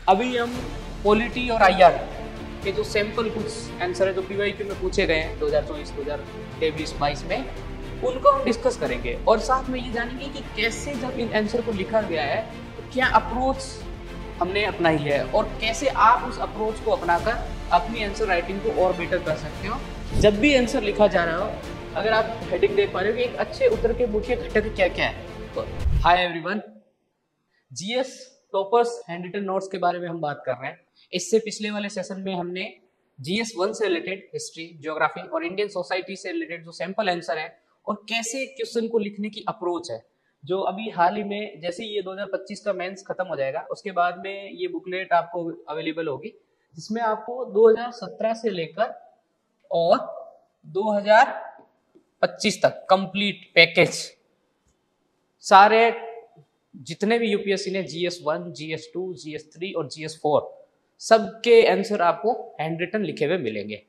अभी हम पॉलिटी और आईआर के जो सैंपल कुछ आंसर है जो पीवाईक्यू में पूछे गए हैं 2024, 2023, 22 में, उनको हम डिस्कस करेंगे और साथ में ये जानेंगे कि कैसे जब इन आंसर को लिखा गया है तो क्या अप्रोच हमने अपनाई है और कैसे आप उस अप्रोच को अपनाकर अपनी आंसर राइटिंग को और बेटर कर सकते हो। जब भी आंसर लिखा जा रहा हो, अगर आप हेडिंग देख पा रहे हो कि एक अच्छे उत्तर के मुख्य घटक क्या क्या है, तो hi everyone, GS toppers hand written notes के बारे में हम बात कर रहे हैं। इससे पिछले वाले सेशन में हमने जीएस 1 से रिलेटेड हिस्ट्री, ज्योग्राफी और इंडियन सोसाइटी से रिलेटेड जो सैंपल आंसर है और कैसे क्वेश्चन को लिखने की अप्रोच है, जो अभी हाल ही में जैसे ये 2025 का मेंस खत्म हो जाएगा उसके बाद में ये बुकलेट आपको अवेलेबल होगी, जिसमें आपको 2017 से लेकर और 2025 तक कंप्लीट पैकेज सारे जितने भी यूपीएससी ने GS1, GS2, GS3 और GS4 सबके आंसर आपको हैंड रिटन लिखे हुए मिलेंगे।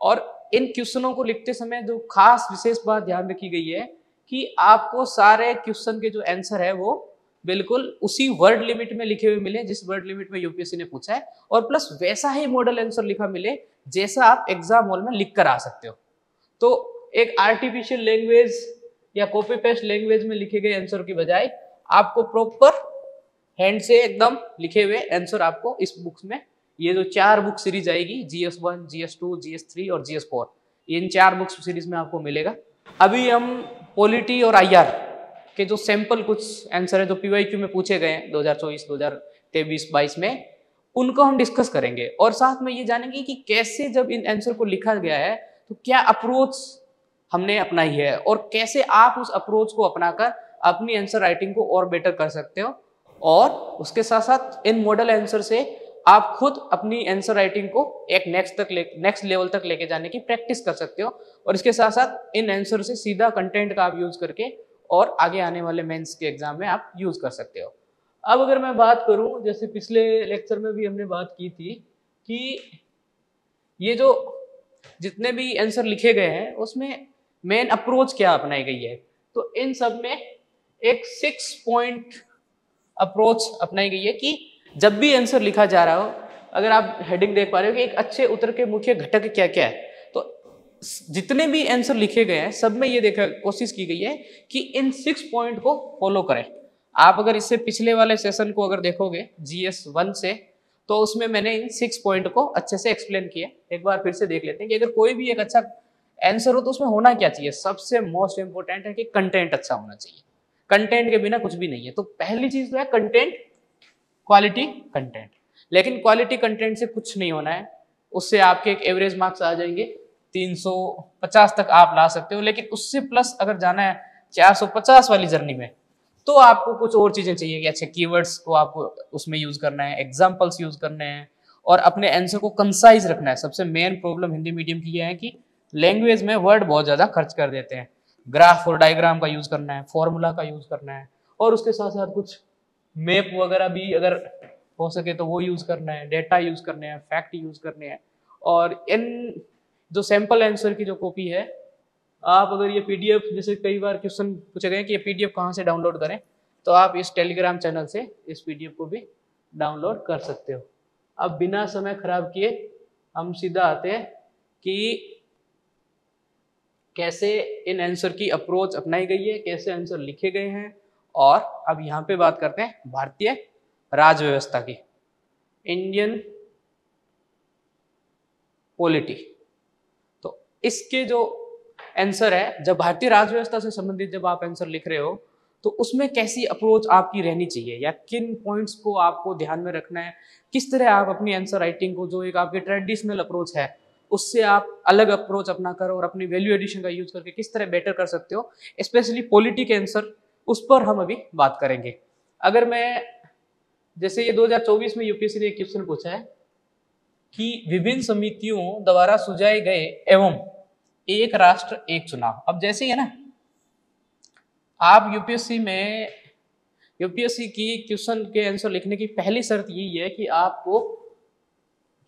और इन क्वेश्चनों को लिखते समय जो खास विशेष बात ध्यान रखी गई है कि आपको सारे क्वेश्चन के जो आंसर है वो बिल्कुल उसी वर्ड लिमिट में लिखे हुए मिले जिस वर्ड लिमिट में यूपीएससी ने पूछा है, और प्लस वैसा ही मॉडल आंसर लिखा मिले जैसा आप एग्जाम हॉल में लिख कर आ सकते हो। तो एक आर्टिफिशियल लैंग्वेज या कॉपी पेस्ट लैंग्वेज में लिखे गए आंसर की बजाय आपको प्रॉपर हैंड से एकदम लिखे हुए आंसर आपको इस बुक्स में, ये जो 4 बुक सीरीज आएगी, GS1, GS2, GS3 और GS4, इन 4 बुक्स सीरीज में आपको मिलेगा। अभी हम पॉलिटी और आईआर के जो सैंपल कुछ आंसर है जो पीवाईक्यू में पूछे गए हैं 2024, 2023, 22 में, उनको हम डिस्कस करेंगे और साथ में ये जानेंगे कि कैसे जब इन आंसर को लिखा गया है तो क्या अप्रोच हमने अपनाई है और कैसे आप उस अप्रोच को अपनाकर अपनी आंसर राइटिंग को और बेटर कर सकते हो। और उसके साथ साथ इन मॉडल आंसर से आप खुद अपनी आंसर राइटिंग को एक नेक्स्ट लेवल तक लेके जाने की प्रैक्टिस कर सकते हो। और इसके साथ साथ इन आंसर से सीधा कंटेंट का आप यूज करके और आगे आने वाले मेंस के एग्जाम में आप यूज कर सकते हो। अब अगर मैं बात करूं, जैसे पिछले लेक्चर में भी हमने बात की थी कि ये जो जितने भी आंसर लिखे गए हैं उसमें मेन अप्रोच क्या अपनाई गई है, तो इन सब में एक 6 पॉइंट अप्रोच अपनाई गई है कि जब भी आंसर लिखा जा रहा हो, अगर आप हेडिंग देख पा रहे हो कि एक अच्छे उत्तर के मुख्य घटक क्या क्या है, तो जितने भी आंसर लिखे गए हैं सब में ये देखा कोशिश की गई है कि इन 6 पॉइंट को फॉलो करें। आप अगर इससे पिछले वाले सेशन को अगर देखोगे GS1 से, तो उसमें मैंने इन 6 पॉइंट को अच्छे से एक्सप्लेन किया। एक बार फिर से देख लेते हैं कि अगर कोई भी एक अच्छा आंसर हो तो उसमें होना क्या चाहिए। सबसे मोस्ट इंपोर्टेंट है कि कंटेंट अच्छा होना चाहिए, कंटेंट के बिना कुछ भी नहीं है। तो पहली चीज तो है कंटेंट, क्वालिटी कंटेंट। लेकिन क्वालिटी कंटेंट से कुछ नहीं होना है, उससे आपके एक एवरेज मार्क्स आ जाएंगे, 350 तक आप ला सकते हो। लेकिन उससे प्लस अगर जाना है 450 वाली जर्नी में, तो आपको कुछ और चीजें चाहिए कि अच्छे कीवर्ड्स को आपको उसमें यूज करना है, एग्जाम्पल्स यूज करने हैं और अपने आंसर को कंसाइज रखना है। सबसे मेन प्रॉब्लम हिंदी मीडियम की यह है कि लैंग्वेज में वर्ड बहुत ज्यादा खर्च कर देते हैं। ग्राफ और डायग्राम का यूज करना है, फॉर्मूला का यूज करना है, और उसके साथ साथ कुछ मैप वगैरह भी अगर हो सके तो वो यूज करना है, डेटा यूज करने हैं, फैक्ट यूज करने हैं। और इन जो सैंपल आंसर की जो कॉपी है, आप अगर ये पीडीएफ, जैसे कई बार क्वेश्चन पूछे गए कि ये पीडीएफ कहाँ से डाउनलोड करें, तो आप इस टेलीग्राम चैनल से इस पीडीएफ को भी डाउनलोड कर सकते हो। अब बिना समय खराब किए हम सीधा आते हैं कि कैसे इन आंसर की अप्रोच अपनाई गई है, कैसे आंसर लिखे गए हैं। और अब यहाँ पे बात करते हैं भारतीय राज व्यवस्था की, इंडियन पॉलिटी। तो इसके जो आंसर है, जब भारतीय राज व्यवस्था से संबंधित जब आप आंसर लिख रहे हो तो उसमें कैसी अप्रोच आपकी रहनी चाहिए या किन पॉइंट्स को आपको ध्यान में रखना है, किस तरह आप अपनी आंसर राइटिंग को, जो एक आपकी ट्रेडिशनल अप्रोच है, उससे आप अलग अप्रोच अपना कर और अपनी वैल्यू एडिशन का यूज करके किस तरह बेटर कर सकते हो, स्पेशली पॉलिटी के आंसर, उस पर हम अभी बात करेंगे। अगर मैं, जैसे ये 2024 में यूपीएससी ने एक क्वेश्चन पूछा है कि विभिन्न समितियों द्वारा सुझाए गए एवं एक राष्ट्र एक चुनाव। अब जैसे ही है ना, आप यूपीएससी की क्वेश्चन के आंसर लिखने की पहली शर्त यही है कि आपको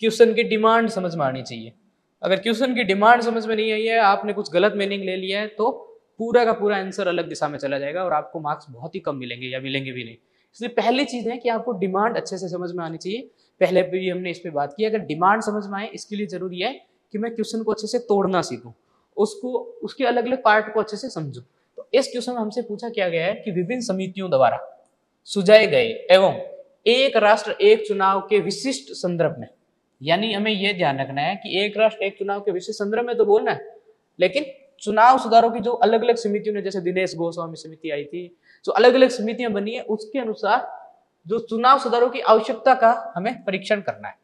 क्वेश्चन की डिमांड समझ में आनी चाहिए। अगर क्वेश्चन की डिमांड समझ में नहीं आई है, आपने कुछ गलत मीनिंग ले लिया है, तो पूरा का पूरा आंसर अलग दिशा में चला जाएगा और आपको मार्क्स बहुत ही कम मिलेंगे या मिलेंगे भी नहीं। इसलिए पहली चीज है कि आपको डिमांड अच्छे से समझ में आनी चाहिए। पहले भी हमने इस पे बात की, अगर डिमांड समझ में आए इसके लिए जरूरी है कि मैं क्वेश्चन को अच्छे से तोड़ना सीखूं, उसको उसके अलग अलग पार्ट को अच्छे से समझूं। तो इस क्वेश्चन में हमसे पूछा क्या गया है कि विभिन्न समितियों द्वारा सुझाए गए एवं एक राष्ट्र एक चुनाव के विशिष्ट संदर्भ में, यानी हमें यह ध्यान रखना है कि एक राष्ट्र एक चुनाव के विशिष्ट संदर्भ में तो बोलना है, लेकिन चुनाव सुधारों की जो अलग अलग समितियों ने, जैसे दिनेश गोस्वामी समिति आई थी, जो अलग अलग समितियां बनी है, उसके अनुसार जो चुनाव सुधारों की आवश्यकता का हमें परीक्षण करना है।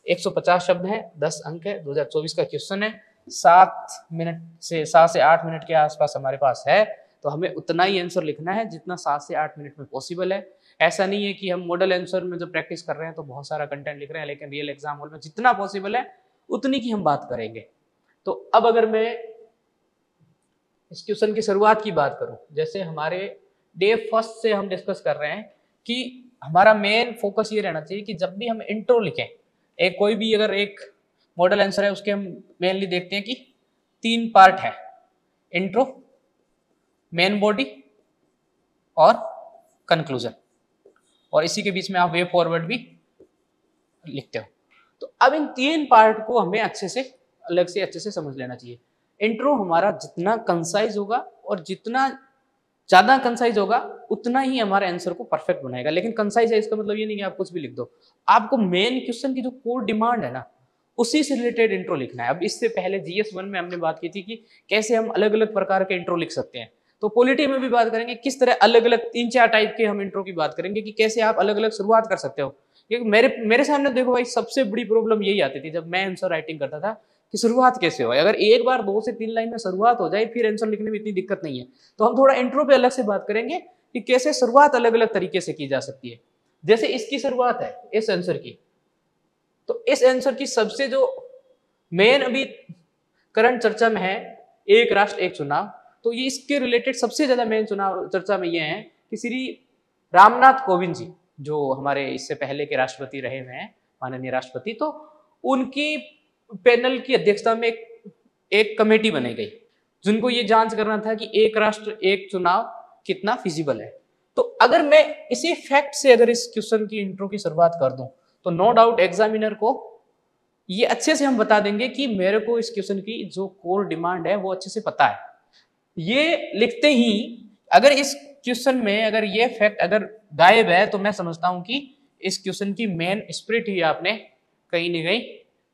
150 शब्द है, 10 अंक है, 2024 का क्वेश्चन है, 7 से 8 मिनट के आसपास हमारे पास है, तो हमें उतना ही आंसर लिखना है जितना 7 से 8 मिनट में पॉसिबल है। ऐसा नहीं है कि हम मॉडल आंसर में जो प्रैक्टिस कर रहे हैं तो बहुत सारा कंटेंट लिख रहे हैं, लेकिन रियल एग्जाम हॉल में जितना पॉसिबल है उतनी की हम बात करेंगे। तो अब अगर मैं इस क्वेश्चन की शुरुआत की बात करूं, जैसे हमारे डे फर्स्ट से हम डिस्कस कर रहे हैं कि हमारा मेन फोकस ये रहना चाहिए कि जब भी हम इंट्रो लिखें, एक कोई भी अगर एक मॉडल आंसर है उसके हम मेनली देखते हैं कि 3 पार्ट है, इंट्रो, मेन बॉडी और कंक्लूजन, और इसी के बीच में आप वे फॉरवर्ड भी लिखते हो। तो अब इन 3 पार्ट को हमें अच्छे से अलग से अच्छे से समझ लेना चाहिए। इंट्रो हमारा जितना कंसाइज होगा और जितना ज्यादा कंसाइज होगा उतना ही हमारे आंसर को परफेक्ट बनाएगा। लेकिन कंसाइज है इसका मतलब ये नहीं कि आप कुछ भी लिख दो, आपको मेन क्वेश्चन की जो कोर डिमांड है ना, उसी से रिलेटेड इंट्रो लिखना है। अब इससे पहले GS1 में हमने बात की थी कि कैसे हम अलग अलग प्रकार के इंट्रो लिख सकते हैं, तो पॉलिटी में भी बात करेंगे किस तरह अलग अलग 3-4 टाइप के हम इंट्रो की बात करेंगे कि कैसे आप अलग अलग शुरुआत कर सकते हो। क्योंकि मेरे सामने देखो भाई, सबसे बड़ी प्रॉब्लम यही आती थी जब मैं आंसर राइटिंग करता था कि शुरुआत कैसे हो। अगर एक बार 2 से 3 लाइन में शुरुआत हो जाए फिर आंसर लिखने में इतनी दिक्कत नहीं है। तो हम थोड़ा इंट्रो पे अलग से बात करेंगे कि कैसे शुरुआत अलग अलग तरीके से की जा सकती है। जैसे इसकी शुरुआत है इस आंसर की, तो इस आंसर की सबसे जो मेन अभी करंट चर्चा में है, एक राष्ट्र एक चुनाव, तो ये इसके रिलेटेड सबसे ज्यादा मेन चुनाव चर्चा में ये है कि श्री रामनाथ कोविंद जी, जो हमारे इससे पहले के राष्ट्रपति रहे हुए हैं, माननीय राष्ट्रपति, तो उनकी पैनल की अध्यक्षता में एक कमेटी बनाई गई जिनको ये जांच करना था कि एक राष्ट्र एक चुनाव कितना फिजिबल है। तो अगर मैं इसी फैक्ट से अगर इस क्वेश्चन की इंट्रो की शुरुआत कर दूं तो नो डाउट एग्जामिनर को ये अच्छे से हम बता देंगे कि मेरे को इस क्वेश्चन की जो कोर डिमांड है वो अच्छे से पता है। ये लिखते ही अगर इस क्वेश्चन में अगर ये फैक्ट अगर गायब है तो मैं समझता हूं कि इस क्वेश्चन की मेन स्पिरिट ही आपने कहीं न कहीं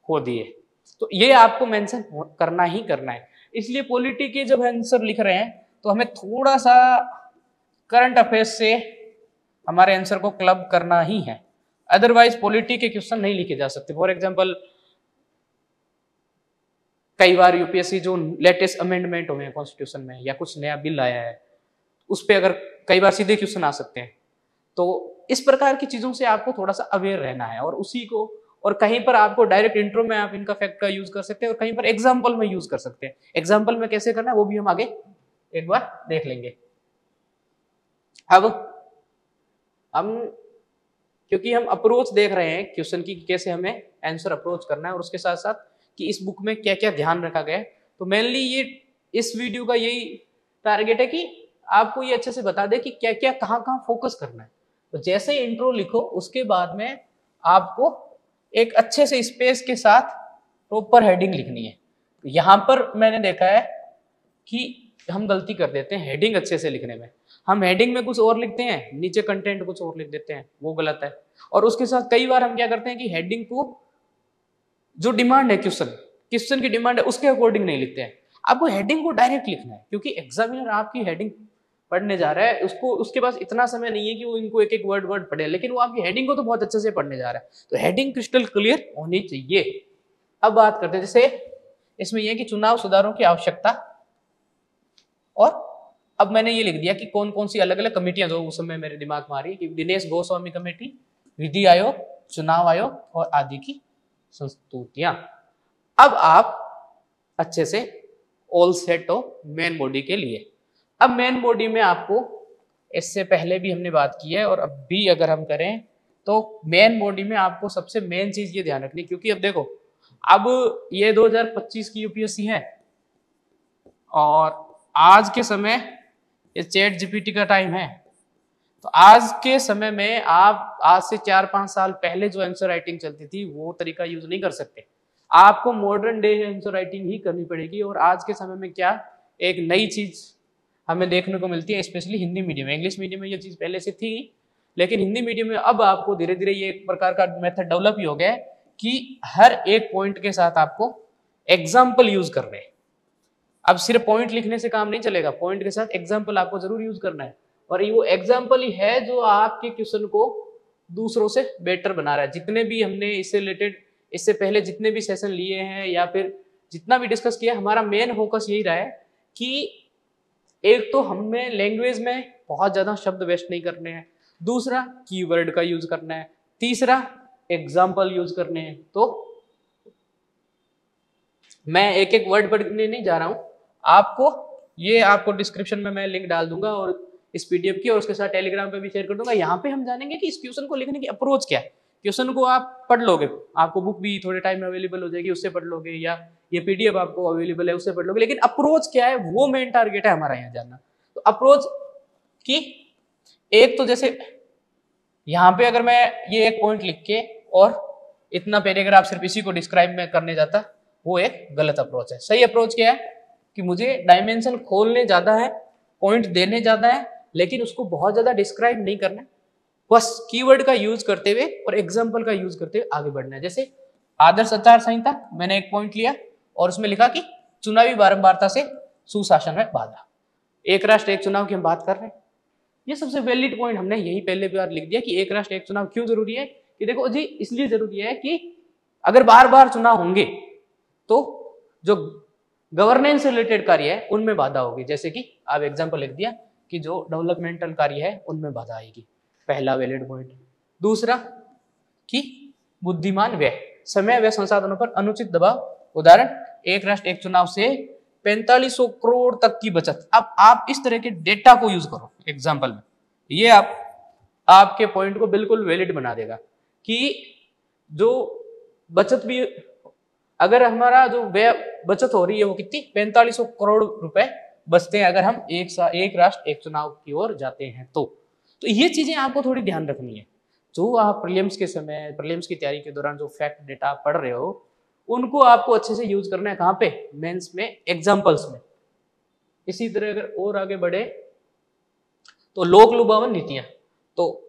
खो दी है। तो ये आपको मेंशन करना ही करना है। इसलिए पॉलिटी के जब आंसर लिख रहे हैं तो हमें थोड़ा सा करंट अफेयर्स से हमारे आंसर को क्लब करना ही है, अदरवाइज पॉलिटी के क्वेश्चन नहीं लिखे जा सकते। फॉर एग्जांपल कई बार यूपीएससी जो लेटेस्ट अमेंडमेंट हुए हैं कॉन्स्टिट्यूशन में या कुछ नया बिल आया है उस पर अगर कई बार सीधे क्वेश्चन आ सकते हैं, तो इस प्रकार की चीजों से आपको थोड़ा सा अवेयर रहना है। और उसी को, और कहीं पर आपको डायरेक्ट इंट्रो में आप इनका फैक्ट का यूज कर सकते हैं और कहीं पर एग्जाम्पल में यूज कर सकते हैं। एग्जाम्पल में कैसे करना है वो भी हम आगे एक बार देख लेंगे। अब हम क्योंकि हम अप्रोच देख रहे हैं क्वेश्चन की, कैसे हमें आंसर अप्रोच करना है और उसके साथ साथ कि इस बुक में क्या क्या ध्यान रखा गया है, तो मेनली ये इस वीडियो का यही टारगेट है कि आपको ये अच्छे से बता दे कि क्या क्या कहाँ कहाँ फोकस करना है। तो जैसे इंट्रो लिखो उसके बाद में आपको एक अच्छे से स्पेस के साथ प्रॉपर हेडिंग लिखनी है। तो यहाँ पर मैंने देखा है कि हम गलती कर देते हैं हेडिंग अच्छे से लिखने में, हम हेडिंग में कुछ और लिखते हैं, नीचे कंटेंट कुछ और लिख देते हैं, वो गलत है। और उसके साथ कई बार हम क्या करते हैं कि हेडिंग को जो डिमांड है क्वेश्चन की डिमांड है उसके अकॉर्डिंग नहीं लिखते हैं। आपको हेडिंग को डायरेक्ट लिखना है क्योंकि एग्जामिनर आपकी हेडिंग पढ़ने जा रहा है, उसको उसके पास इतना समय नहीं है कि वो इनको एक एक वर्ड पढ़े, लेकिन वो आपकी हेडिंग को तो बहुत अच्छे से पढ़ने जा रहा है। तो हेडिंग क्रिस्टल क्लियर होनी चाहिए। अब बात करते हैं, जैसे इसमें यह कि चुनाव सुधारों की आवश्यकता, और अब मैंने ये लिख दिया कि कौन कौन सी अलग अलग कमेटियां जो उस समय मेरे दिमाग में आ रही है कि दिनेश गोस्वामी कमेटी, विधि आयोग, चुनाव आयोग और आदि की संस्तुतियां। अब आप अच्छे से ऑल सेट हो मेन बॉडी के लिए। अब मेन बॉडी में आपको इससे पहले भी हमने बात की है और अब भी अगर हम करें तो मेन बॉडी में आपको सबसे मेन चीज ये ध्यान रखनी, क्योंकि अब देखो अब ये 2025 की यूपीएससी है और आज के समय ये चैट जीपीटी का टाइम है। तो आज के समय में आप आज से 4-5 साल पहले जो आंसर राइटिंग चलती थी वो तरीका यूज नहीं कर सकते, आपको मॉडर्न डे आंसर राइटिंग ही करनी पड़ेगी। और आज के समय में क्या एक नई चीज हमें देखने को मिलती है, स्पेशली हिंदी मीडियम में। इंग्लिश मीडियम में ये चीज पहले से थी, लेकिन हिंदी मीडियम में अब आपको धीरे धीरे ये एक प्रकार का मेथड डेवलप ही हो गया है कि हर एक पॉइंट के साथ आपको एग्जाम्पल यूज करने हैं। अब सिर्फ पॉइंट लिखने से काम नहीं चलेगा, पॉइंट के साथ एग्जाम्पल आपको जरूर यूज करना है। और वो एग्जाम्पल ही है जो आपके क्वेश्चन को दूसरों से बेटर बना रहा है। जितने भी हमने इससे रिलेटेड इससे पहले जितने भी सेशन लिए हैं या फिर जितना भी डिस्कस किया, हमारा मेन फोकस यही रहा है कि एक तो हमें लैंग्वेज में बहुत ज्यादा शब्द वेस्ट नहीं करने हैं, दूसरा कीवर्ड का यूज करना है, तीसरा एग्जाम्पल यूज करने हैं। तो मैं एक एक वर्ड पढ़ने नहीं जा रहा हूं, आपको डिस्क्रिप्शन में मैं लिंक डाल दूंगा और इस पीडीएफ की, और उसके साथ टेलीग्राम पे भी शेयर कर दूंगा। यहाँ पे हम जानेंगे कि इस क्वेश्चन को लिखने की अप्रोच क्या है। क्वेश्चन को आप पढ़ लोगे, आपको बुक भी थोड़े टाइम में अवेलेबल हो जाएगी, उससे पढ़ लोगे, या ये पीडीएफ आपको अवेलेबल है उससे पढ़ लोगे, लेकिन अप्रोच क्या है वो मेन टारगेट है हमारा यहाँ जानना। तो अप्रोच की एक तो जैसे यहाँ पे अगर मैं ये एक पॉइंट लिख के और इतना पैराग्राफ सिर्फ इसी को डिस्क्राइब में करने जाता, वो एक गलत अप्रोच है। सही अप्रोच क्या है कि मुझे डायमेंशन खोलने ज्यादा है, पॉइंट देने ज्यादा है, लेकिन उसको बहुत ज्यादा डिस्क्राइब नहीं करना है, बस कीवर्ड का यूज करते हुए और एग्जाम्पल का यूज करते हुए आगे बढ़ना है। जैसे आदर्श आचार संहिता, मैंने एक पॉइंट लिया और उसमें लिखा कि चुनावी बारंबारता से सुशासन में बाधा, एक राष्ट्र एक चुनाव की हम बात कर रहे हैं। ये सबसे वैलिड पॉइंट हमने यही पहले बार लिख दिया कि एक राष्ट्र एक चुनाव क्यों जरूरी है। कि देखो जी, इसलिए जरूरी है कि अगर बार बार चुनाव होंगे तो जो गवर्नेंस से रिलेटेड कार्य है उनमें बाधा होगी। जैसे कि आप एग्जाम्पल लिख दिया कि जो डेवलपमेंटल कार्य है उनमें बाधा आएगी, पहला वैलिड पॉइंट। दूसरा कि बुद्धिमान व्यय, समय व संसाधनों पर अनुचित दबाव, उदाहरण एक राष्ट्र एक चुनाव से 4500 करोड़ तक की बचत। अब आप इस तरह के डेटा को यूज करो एग्जाम्पल में, ये आपके पॉइंट को बिल्कुल वैलिड बना देगा कि जो बचत भी, अगर हमारा जो व्यय बचत हो रही है वो कितनी 4500 करोड़ रुपए बचते हैं अगर हम एक राष्ट्र एक चुनाव की ओर जाते हैं। तो ये चीजें आपको थोड़ी ध्यान रखनी है। जो आप प्रीलिम्स के समय, प्रीलिम्स की तैयारी के दौरान जो फैक्ट डेटा पढ़ रहे हो उनको आपको अच्छे से यूज करना है। कहाँ पे? मेंस में, एग्जाम्पल्स में। इसी तरह अगर और आगे बढ़े तो लोक लुभावन नीतियां, तो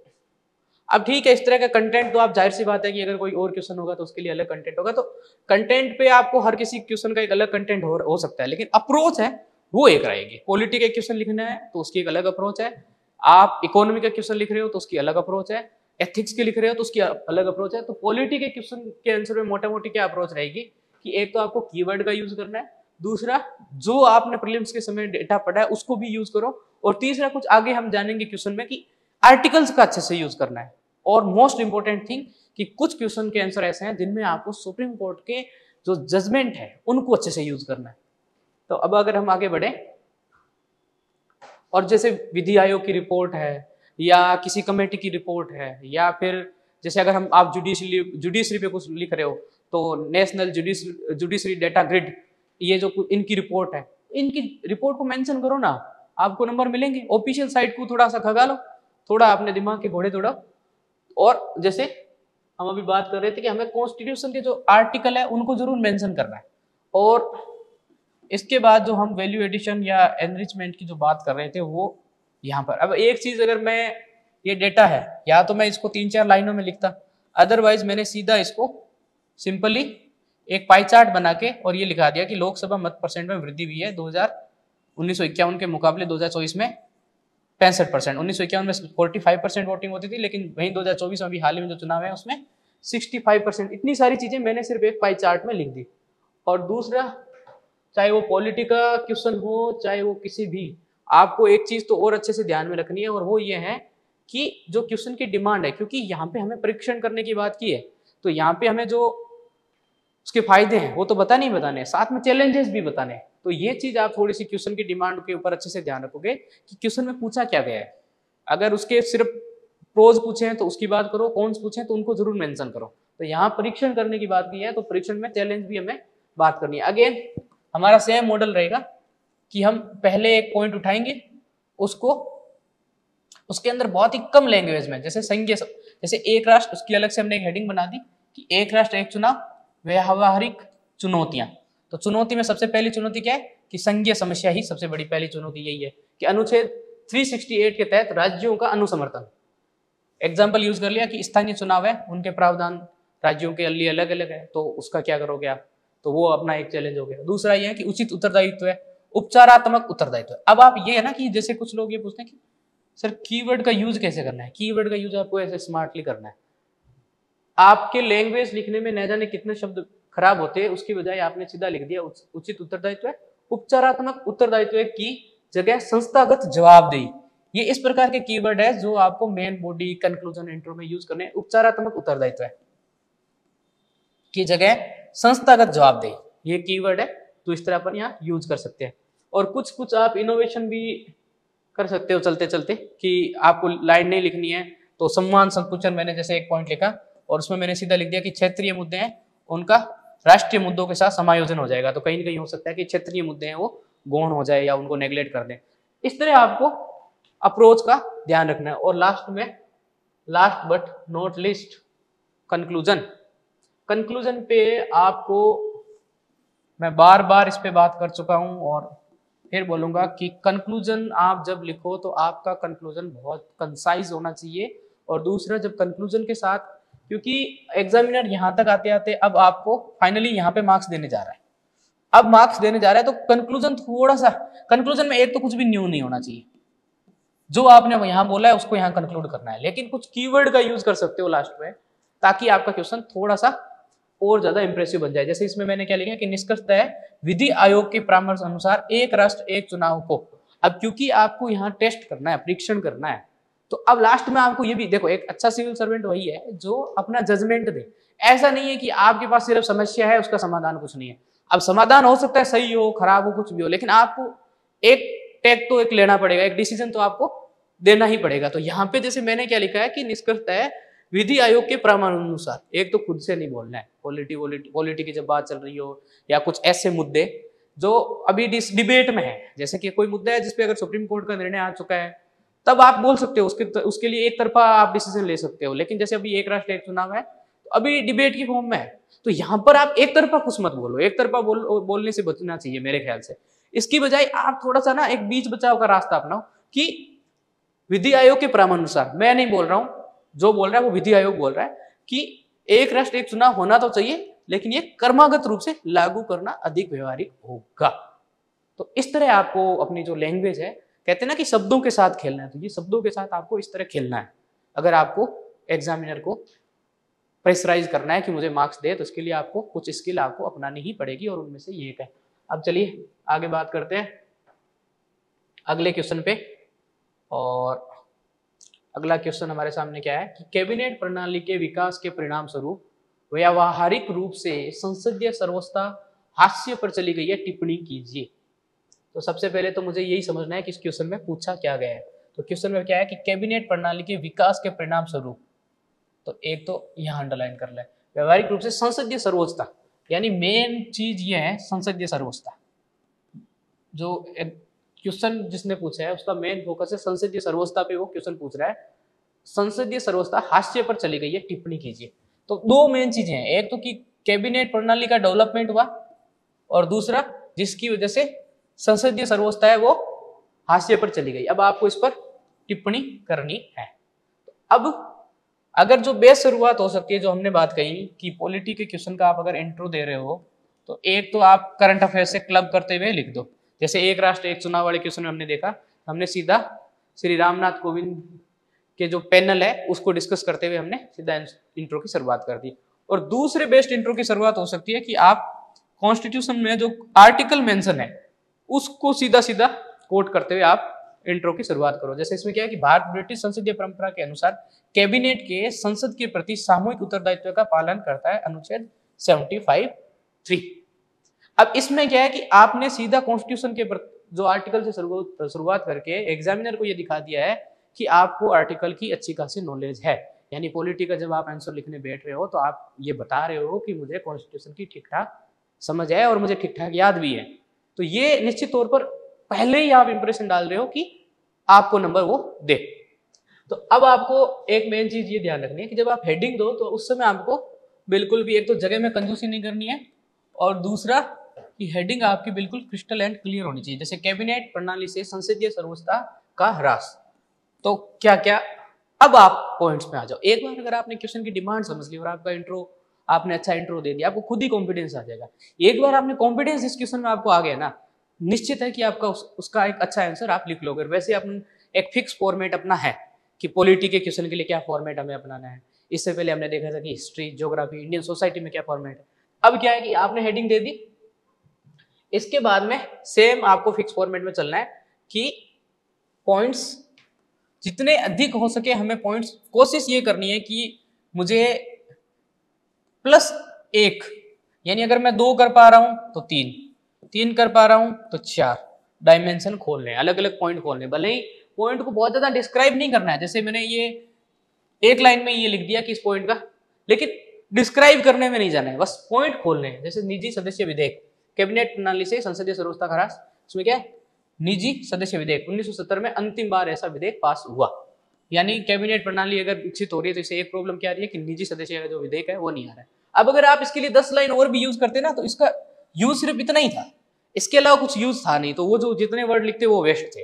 अब ठीक है, इस तरह का कंटेंट तो आप जाहिर सी बात है कि अगर कोई और क्वेश्चन होगा तो उसके लिए अलग कंटेंट होगा। तो कंटेंट पे आपको हर किसी क्वेश्चन का एक अलग कंटेंट हो सकता है, लेकिन अप्रोच है वो एक रहेगी। पॉलिटी का क्वेश्चन लिखना है तो उसकी एक अलग अप्रोच है, आप इकोनॉमी का क्वेश्चन लिख रहे हो तो उसकी अलग अप्रोच है, एथिक्स के लिख रहे हो तो उसकी अलग अप्रोच है। तो पॉलिटी के क्वेश्चन के आंसर में मोटा मोटी क्या अप्रोच रहेगी कि एक तो आपको कीवर्ड का यूज करना है, दूसरा जो आपने प्रीलिम्स के समय डेटा पढ़ा है उसको भी यूज करो, और तीसरा कुछ आगे हम जानेंगे क्वेश्चन में कि आर्टिकल्स का अच्छे से यूज करना है। और मोस्ट इंपॉर्टेंट थिंग कि कुछ क्वेश्चन के आंसर ऐसे हैं जिनमें आपको सुप्रीम कोर्ट के जो जजमेंट है उनको अच्छे से यूज करना है। तो अब अगर हम आगे बढ़े, और जैसे विधि आयोग की रिपोर्ट है या किसी कमेटी की रिपोर्ट है, या फिर जैसे अगर हम आप जुडिशरी पे कुछ लिख रहे हो तो नेशनल जुडिशरी डेटा ग्रिड, ये जो इनकी रिपोर्ट है, इनकी रिपोर्ट को मेंशन करो ना, आपको नंबर मिलेंगे। ऑफिशियल साइट को थोड़ा सा खगा लो, थोड़ा अपने दिमाग के घोड़े दौड़ाओ। और जैसे हम अभी बात कर रहे थे कि हमें कॉन्स्टिट्यूशन के जो आर्टिकल है उनको जरूर मेंशन करना है। और इसके बाद जो हम वैल्यू एडिशन या एनरिचमेंट की जो बात कर रहे थे वो यहाँ पर। अब एक चीज, अगर मैं ये डेटा है या तो मैं इसको 3-4 लाइनों में लिखता, अदरवाइज मैंने सीधा इसको सिंपली एक पाई चार्ट बना के और ये लिखा दिया कि लोकसभा मत परसेंट में वृद्धि हुई है 1951 के मुकाबले 2024 में 65%। 1951 में 45% वोटिंग होती थी, लेकिन वहीं 2024 में अभी हाल ही में जो चुनाव है उसमें 65%। इतनी सारी चीजें मैंने सिर्फ एक पाई चार्ट में लिख दी। और दूसरा, चाहे वो पॉलिटी का क्वेश्चन हो चाहे वो किसी भी, आपको एक चीज तो और अच्छे से ध्यान में रखनी है, और वो ये है कि जो क्वेश्चन की डिमांड है, क्योंकि यहाँ पे हमें परीक्षण करने की बात की है, तो यहाँ पे हमें जो उसके फायदे हैं वो तो बताने, साथ में चैलेंजेस भी बताने। तो ये चीज आप थोड़ी सी क्वेश्चन की डिमांड के ऊपर अच्छे से ध्यान रखोगे कि क्वेश्चन में पूछा क्या गया है। अगर उसके सिर्फ प्रोज पूछे हैं तो उसकी बात करो, कॉन्स पूछे तो उनको जरूर मेंशन करो। तो यहाँ परीक्षण करने की बात की है तो परीक्षण में चैलेंज भी हमें बात करनी है। अगेन हमारा सेम मॉडल रहेगा कि हम पहले एक पॉइंट उठाएंगे, उसको उसके अंदर बहुत ही कम लैंग्वेज में, जैसे जैसे एक राष्ट्र, उसकी अलग से हमने एक हेडिंग बना दी कि एक राष्ट्र एक चुनाव, व्यावहारिक चुनौतियां। तो चुनौती में सबसे पहली चुनौती क्या है कि संघीय समस्या ही सबसे बड़ी पहली चुनौती यही है कि अनुच्छेद 368 के तहत राज्यों का अनुसमर्थन। एग्जाम्पल यूज कर लिया कि स्थानीय चुनाव है, उनके प्रावधान राज्यों के लिए अलग अलग है, तो उसका क्या करोगे आप, तो वो अपना एक चैलेंज हो गया। दूसरा ये है कि उचित उत्तरदायित्व है, उपचारात्मक उत्तरदायित्व है। अब आप ये है ना कि जैसे कुछ लोग ये पूछते हैं कि सर कीवर्ड का यूज कैसे करना है, कीवर्ड का यूज आपको ऐसे स्मार्टली करना है। आपके लैंग्वेज लिखने में न जाने कितने शब्द खराब होते हैं, उसकी बजाय आपने सीधा लिख दिया उचित उत्तरदायित्व है, उपचारात्मक उत्तरदायित्व की जगह संस्थागत जवाबदेही। ये इस प्रकार के कीवर्ड है जो आपको मेन बॉडी, कंक्लूजन, इंट्रो में यूज करने हैं। उपचारात्मक उत्तरदायित्व है की जगह संस्थागत जवाबदेही, ये कीवर्ड है, तो इस तरह अपन यहाँ यूज कर सकते हैं। और कुछ आप इनोवेशन भी कर सकते हो चलते चलते कि आपको लाइन नहीं लिखनी है तो सम्मान संकुचन, मैंने जैसे एक पॉइंट लिखा और उसमें मैंने सीधा लिख दिया कि क्षेत्रीय मुद्दे हैं उनका राष्ट्रीय मुद्दों के साथ समायोजन हो जाएगा। तो कहीं ना कहीं हो सकता है कि क्षेत्रीय मुद्दे हैं वो गौण हो जाए या उनको नेग्लेक्ट कर दें। इस तरह आपको अप्रोच का ध्यान रखना है। और last but not least conclusion. Conclusion पे आपको मैं बार बार इस पे बात कर चुका हूं और फिर बोलूंगा कि कंक्लूजन आप जब लिखो तो आपका कंक्लूजन बहुत कंसाइज होना चाहिए। और दूसरा, जब कंक्लूजन के साथ, क्योंकि एग्जामिनर यहां तक आते आते अब आपको फाइनली यहाँ पे मार्क्स देने जा रहा है, अब मार्क्स देने जा रहा है, तो कंक्लूजन थोड़ा सा, कंक्लूजन में एक तो कुछ भी न्यू नहीं होना चाहिए, जो आपने यहाँ बोला है उसको यहाँ कंक्लूड करना है, लेकिन कुछ कीवर्ड का यूज कर सकते हो लास्ट में ताकि आपका क्वेश्चन थोड़ा सा और ज्यादा इंप्रेसिव बन जाए। जैसे इसमें मैंने क्या लिखा कि निष्कर्षतः है विधि आयोग के परामर्श अनुसार एक राष्ट्र एक चुनाव को। अब क्योंकि आपको यहाँ टेस्ट करना है, परीक्षण करना है, तो अब लास्ट में आपको ये भी देखो, एक अच्छा सिविल सर्वेंट वही है जो अपना जजमेंट दे। ऐसा नहीं है कि आपके पास सिर्फ समस्या है, उसका समाधान कुछ नहीं है। अब समाधान हो सकता है सही हो, खराब हो, कुछ भी हो, लेकिन आपको एक टेक तो एक लेना पड़ेगा, एक डिसीजन तो आपको देना ही पड़ेगा। तो यहाँ पे जैसे मैंने क्या लिखा है कि निष्कर्षतः है विधि आयोग के परामर्शानुसार, एक तो खुद से नहीं बोलना है, पॉलिटी की जब बात चल रही हो या कुछ ऐसे मुद्दे जो अभी डिबेट में है, जैसे कि कोई मुद्दा है जिसपे अगर सुप्रीम कोर्ट का निर्णय आ चुका है, तब आप बोल सकते हो, उसके लिए एक तरफा आप डिसीजन ले सकते हो। लेकिन जैसे अभी एक राष्ट्र एक चुनाव है, तो अभी डिबेट की फॉर्म में है, तो यहाँ पर आप एक तरफा कुछ मत बोलो, एक तरफा बोलने से बचना चाहिए मेरे ख्याल से। इसकी बजाय आप थोड़ा सा ना एक बीच बचाव का रास्ता अपनाओ कि विधि आयोग के परामर्शानुसार, मैं नहीं बोल रहा हूं, जो बोल रहा है वो विधि आयोग बोल रहा है कि एक राष्ट्र एक चुनाव होना तो चाहिए, लेकिन ये कर्मागत रूप से लागू करना अधिक व्यवहारिक होगा। तो इस तरह आपको अपनी जो लैंग्वेज है, कहते हैं ना कि शब्दों के साथ खेलना है, तो ये शब्दों के साथ आपको इस तरह खेलना है अगर आपको एग्जामिनर को प्रेशराइज करना है कि मुझे मार्क्स दे, तो इसके लिए आपको कुछ स्किल आपको अपनानी ही पड़ेगी और उनमें से ये एक है। अब चलिए आगे बात करते हैं अगले क्वेश्चन पे। और अगला क्वेश्चन हमारे सामने क्या है कि कैबिनेट प्रणाली के विकास के परिणाम स्वरूप व्यावहारिक रूप से संसदीय सर्वोच्चता हास्य पर चली गई है, टिप्पणी कीजिए। तो सबसे पहले तो मुझे यही समझना है कि इस क्वेश्चन में पूछा क्या गया है। तो क्वेश्चन में क्या है कि कैबिनेट प्रणाली के विकास के परिणाम स्वरूप, तो एक तो यहाँ अंडरलाइन कर ले, व्यवहारिक रूप से संसदीय सर्वोच्चता, यानी मेन चीज ये है संसदीय सर्वोच्चता। जो क्वेश्चन जिसने पूछा है उसका मेन फोकस है संसदीय सर्वोच्चता पे, वो क्वेश्चन पूछ रहा है संसदीय सर्वोच्चता हास्य पर चली गई है, टिप्पणी कीजिए। तो दो मेन चीजें हैं, एक तो कि कैबिनेट प्रणाली का डेवलपमेंट हुआ और दूसरा जिसकी वजह से संसदीय सर्वोच्चता है वो हास्य पर चली गई। अब आपको इस पर टिप्पणी करनी है। अब अगर जो बेस शुरुआत हो सकती है, जो हमने बात कही कि पॉलिटी के क्वेश्चन का आप अगर इंट्रो दे रहे हो, तो एक तो आप करंट अफेयर से क्लब करते हुए लिख दो। जैसे एक राष्ट्र एक चुनाव वाले क्वेश्चन में हमने देखा, हमने सीधा श्री रामनाथ कोविंद के जो पैनल है उसको डिस्कस करते हुए हमने सीधा इंट्रो की शुरुआत कर दी। और दूसरे बेस्ट इंट्रो की शुरुआत हो सकती है कि आप कॉन्स्टिट्यूशन में जो आर्टिकल मेंशन है उसको सीधा सीधा कोट करते हुए आप इंट्रो की शुरुआत करो। जैसे इसमें क्या है कि भारत ब्रिटिश संसदीय परंपरा के अनुसार कैबिनेट के संसद के प्रति सामूहिक उत्तरदायित्व का पालन करता है, अनुच्छेद 75(3)। अब इसमें क्या है कि आपने सीधा कॉन्स्टिट्यूशन के जो आर्टिकल से शुरुआत करके एग्जामिनर को यह दिखा दिया है कि आपको आर्टिकल की अच्छी खासी नॉलेज है। यानी पॉलिटी का जब आप आंसर लिखने बैठ रहे हो तो आप ये बता रहे हो कि मुझे कॉन्स्टिट्यूशन की ठीक ठाक समझ है और मुझे ठीक ठाक याद भी है। तो ये निश्चित तौर पर पहले ही आप इंप्रेशन डाल रहे हो कि आपको नंबर वो दे। तो अब आपको एक मेन चीज ये ध्यान रखनी है कि जब आप हेडिंग दो तो उस समय आपको बिल्कुल भी एक तो जगह में कंजूसी नहीं करनी है, और दूसरा कि हेडिंग आपकी बिल्कुल क्रिस्टल एंड क्लियर होनी चाहिए। जैसे कैबिनेट प्रणाली से संसदीय सर्वोच्चता का ह्रास, तो क्या क्या, अब आप पॉइंट्स में आ जाओ। एक बार अगर आपने क्वेश्चन की डिमांड समझ ली और आपका इंट्रो, आपने अच्छा इंट्रो दे दिया, आपको खुद ही कॉन्फिडेंस आ जाएगा। एक बार आपने कॉन्फिडेंस इस क्वेश्चन में आपको आ गया ना, निश्चित है कि आपका उसका एक अच्छा आंसर आप लिख लोगे। वैसे अपन एक फिक्स फॉर्मेट अपना है कि पॉलिटी के क्वेश्चन के लिए क्या फॉर्मेट हमें अपनाना है। इससे पहले हमने देखा था कि हिस्ट्री, ज्योग्राफी, इंडियन सोसाइटी में क्या फॉर्मेट है। अब क्या है कि आपने हेडिंग दे दी, इसके बाद में सेम आपको फिक्स फॉर्मेट में चलना है कि पॉइंट्स जितने अधिक हो सके हमें पॉइंट्स, कोशिश ये करनी है कि मुझे +1, यानी अगर मैं 2 कर पा रहा हूं तो 3 कर पा रहा हूं तो 4 डायमेंशन खोलने, अलग अलग पॉइंट खोलने। भले ही पॉइंट को बहुत ज्यादा डिस्क्राइब नहीं करना है, जैसे मैंने ये एक लाइन में ये लिख दिया कि इस पॉइंट का, लेकिन डिस्क्राइब करने में नहीं जाना है, बस पॉइंट खोलने हैं। जैसे निजी सदस्य विधेयक, कैबिनेट प्रणाली से संसदीय सर्वोच्चता का ह्रास, इसमें क्या है, निजी सदस्य विधेयक 1970 में अंतिम बार ऐसा विधेयक पास हुआ। यानी कैबिनेट प्रणाली अगर विकसित हो रही है तो इसे एक प्रॉब्लम क्या आ रही है कि निजी सदस्य का जो विधेयक है वो नहीं आ रहा है। अब अगर आप इसके लिए 10 लाइन और भी यूज करते ना तो इसका यूज सिर्फ इतना ही था, इसके अलावा कुछ यूज था नहीं, तो वो जो जितने वर्ड लिखते वो वेस्ट थे।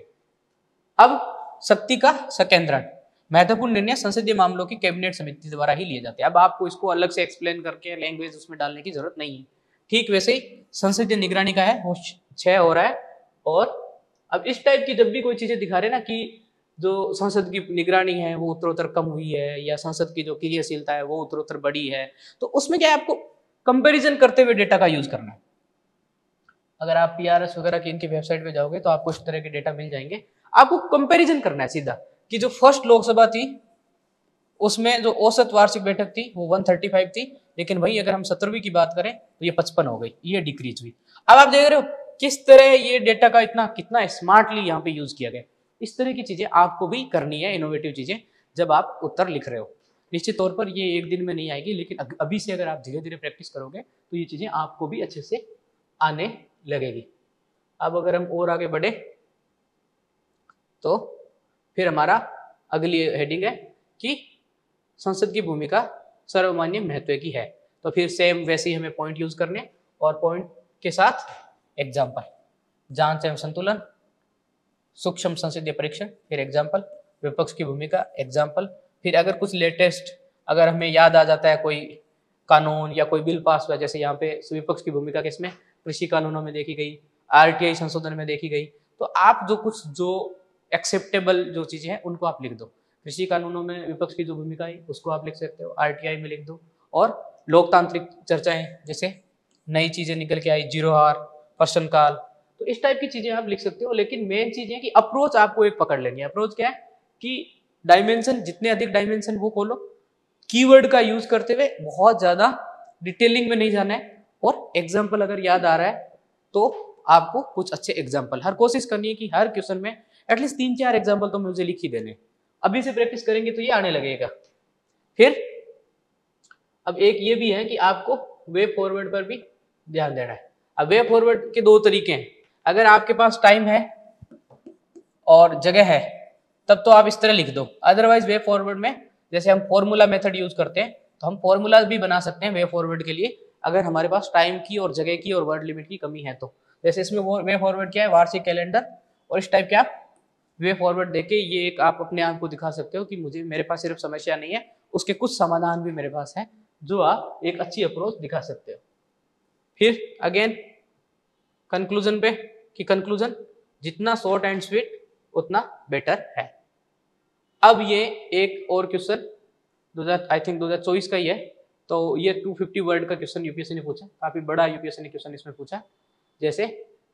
अब शक्ति का संकेंद्रण, महत्वपूर्ण निर्णय संसदीय मामलों की कैबिनेट समिति द्वारा ही लिए जाते हैं। अब आपको इसको अलग से एक्सप्लेन करके लैंग्वेज उसमें डालने की जरूरत नहीं है। ठीक वैसे ही संसदीय निगरानी का है वो 6 हो रहा है। और अब इस टाइप की जब भी कोई चीजें दिखा रहे ना कि जो संसद की निगरानी है वो उत्तरोत्तर कम हुई है, या संसद की जो क्रियाशीलता है वो उत्तरोत्तर बढ़ी है, तो उसमें क्या है, आपको कंपैरिजन करते हुए डेटा का यूज करना है। अगर आप PRS वगैरह की इनकी वेबसाइट पे जाओगे तो आपको इस तरह के डेटा मिल जाएंगे। आपको कंपैरिजन करना है सीधा कि जो फर्स्ट लोकसभा थी उसमें जो औसत वार्षिक बैठक थी वो 135 थी, लेकिन भाई अगर हम 17वीं की बात करें तो ये 55 हो गई, ये डिक्रीज हुई। अब आप देख रहे हो किस तरह ये डेटा का इतना कितना स्मार्टली यहाँ पे यूज किया गया। इस तरह की चीजें आपको भी करनी है, इनोवेटिव चीजें, जब आप उत्तर लिख रहे हो। निश्चित तौर पर ये एक दिन में नहीं आएगी, लेकिन अभी से अगर आप धीरे धीरे प्रैक्टिस करोगे तो ये चीजें आपको भी अच्छे से आने लगेगी। अब अगर हम और आगे बढ़े तो फिर हमारा अगली हेडिंग है कि संसद की भूमिका सर्वमान्य महत्व की है। तो फिर सेम वैसे ही हमें पॉइंट यूज करने, और पॉइंट के साथ एग्जाम्पल, जांच एवं संतुलन, सूक्ष्म संसदीय परीक्षण, फिर एग्जाम्पल, विपक्ष की भूमिका एग्जाम्पल, फिर अगर कुछ लेटेस्ट अगर हमें याद आ जाता है कोई कानून या कोई बिल पास हुआ, जैसे यहाँ पे विपक्ष की भूमिका किसमें, कृषि कानूनों में देखी गई, RTI संशोधन में देखी गई, तो आप जो कुछ जो एक्सेप्टेबल जो चीजें हैं उनको आप लिख दो। कृषि कानूनों में विपक्ष की जो भूमिका है उसको आप लिख सकते हो, RTI में लिख दो। और लोकतांत्रिक चर्चाएं, जैसे नई चीजें निकल के आई, जीरोहार, प्रश्नकाल, तो इस टाइप की चीजें आप लिख सकते हो। लेकिन मेन चीज है कि अप्रोच आपको एक पकड़ लेनी है। अप्रोच क्या है कि डायमेंशन, जितने अधिक डायमेंशन वो खोलो, कीवर्ड का यूज करते हुए बहुत ज्यादा डिटेलिंग में नहीं जाना है, और एग्जाम्पल अगर याद आ रहा है तो आपको कुछ अच्छे एग्जाम्पल, हर कोशिश करनी है कि हर क्वेश्चन में एटलीस्ट 3-4 एग्जाम्पल तो मुझे लिख ही देने। अभी से प्रैक्टिस करेंगे तो ये आने लगेगा। फिर अब एक ये भी है कि आपको वे फॉरवर्ड पर भी ध्यान देना है। अब वे फॉरवर्ड के 2 तरीके हैं। अगर आपके पास टाइम है और जगह है तब तो आप इस तरह लिख दो, अदरवाइज वे फॉरवर्ड में जैसे हम फॉर्मूला मेथड यूज करते हैं तो हम फॉर्मूला भी बना सकते हैं वे फॉरवर्ड के लिए, अगर हमारे पास टाइम की और जगह की और वर्ड लिमिट की कमी है तो। जैसे इसमें वो वे फॉरवर्ड क्या है, वार्षिक कैलेंडर, और इस टाइप के आप वे फॉरवर्ड देके ये एक आप अपने आप को दिखा सकते हो कि मुझे, मेरे पास सिर्फ समस्या नहीं है, उसके कुछ समाधान भी मेरे पास है, जो आप एक अच्छी अप्रोच दिखा सकते हो। फिर अगेन कंक्लूजन पे, कि कंक्लूजन जितना शॉर्ट एंड स्वीट उतना बेटर है। अब ये एक और क्वेश्चन 2024 का ही है, तो ये 250 वर्ड का क्वेश्चन यूपीएससी ने पूछा, काफी बड़ा यूपीएससी ने क्वेश्चन इसमें पूछा। जैसे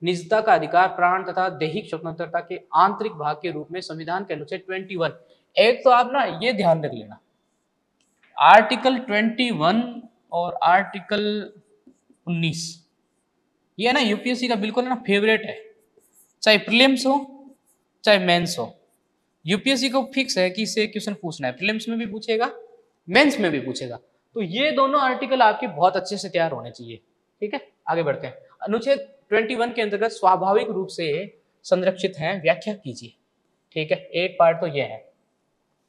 निजता का अधिकार प्राण तथा दैहिक स्वतंत्रता के आंतरिक भाग के रूप में संविधान के अनुच्छेद 21, एक तो आप ना ये ध्यान रख लेना, आर्टिकल 21 और आर्टिकल 19, ये ना यूपीएससी का बिल्कुल ना फेवरेट है, चाहे प्रीलिम्स हो चाहे मेंस हो। यूपीएससी को फिक्स है कि इससे क्वेश्चन पूछना है, प्रीलिम्स में भी पूछेगा, मेंस में भी पूछेगा। तो ये दोनों आर्टिकल आपके बहुत अच्छे से तैयार होने चाहिए। ठीक है, आगे बढ़ते हैं। अनुच्छेद 21 के अंतर्गत स्वाभाविक रूप से संरक्षित हैं, व्याख्या कीजिए। ठीक है, एक पार्ट तो ये है।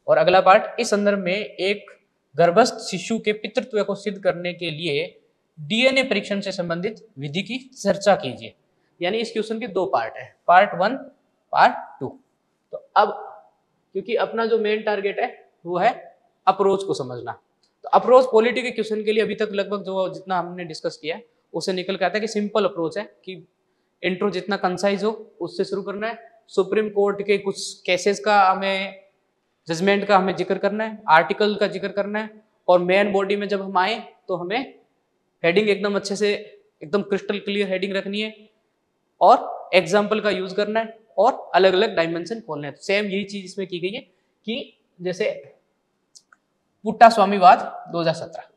और अगला पार्ट, इस संदर्भ में एक गर्भस्थ शिशु के पितृत्व को सिद्ध करने के लिए डीएनए परीक्षण से संबंधित विधि की चर्चा कीजिए। यानी इस क्वेश्चन के दो पार्ट है, पार्ट 1 पार्ट 2। तो अब क्योंकि अपना जो मेन टारगेट है वो है अप्रोच को समझना, तो अप्रोच पॉलिटी के क्वेश्चन के लिए अभी तक लगभग जो जितना हमने डिस्कस किया है उससे निकल के आता है कि सिंपल अप्रोच है कि इंट्रो जितना कंसाइज हो उससे शुरू करना है, सुप्रीम कोर्ट के कुछ केसेस का हमें जजमेंट का हमें जिक्र करना है, आर्टिकल का जिक्र करना है, और मेन बॉडी में जब हम आए तो हमें हेडिंग एकदम अच्छे से एकदम क्रिस्टल क्लियर हेडिंग रखनी है और एग्जाम्पल का यूज करना है और अलग अलग डायमेंशन खोलना है। सेम यही चीज इसमें की गई है कि जैसे पुट्टा स्वामीवाद 2017,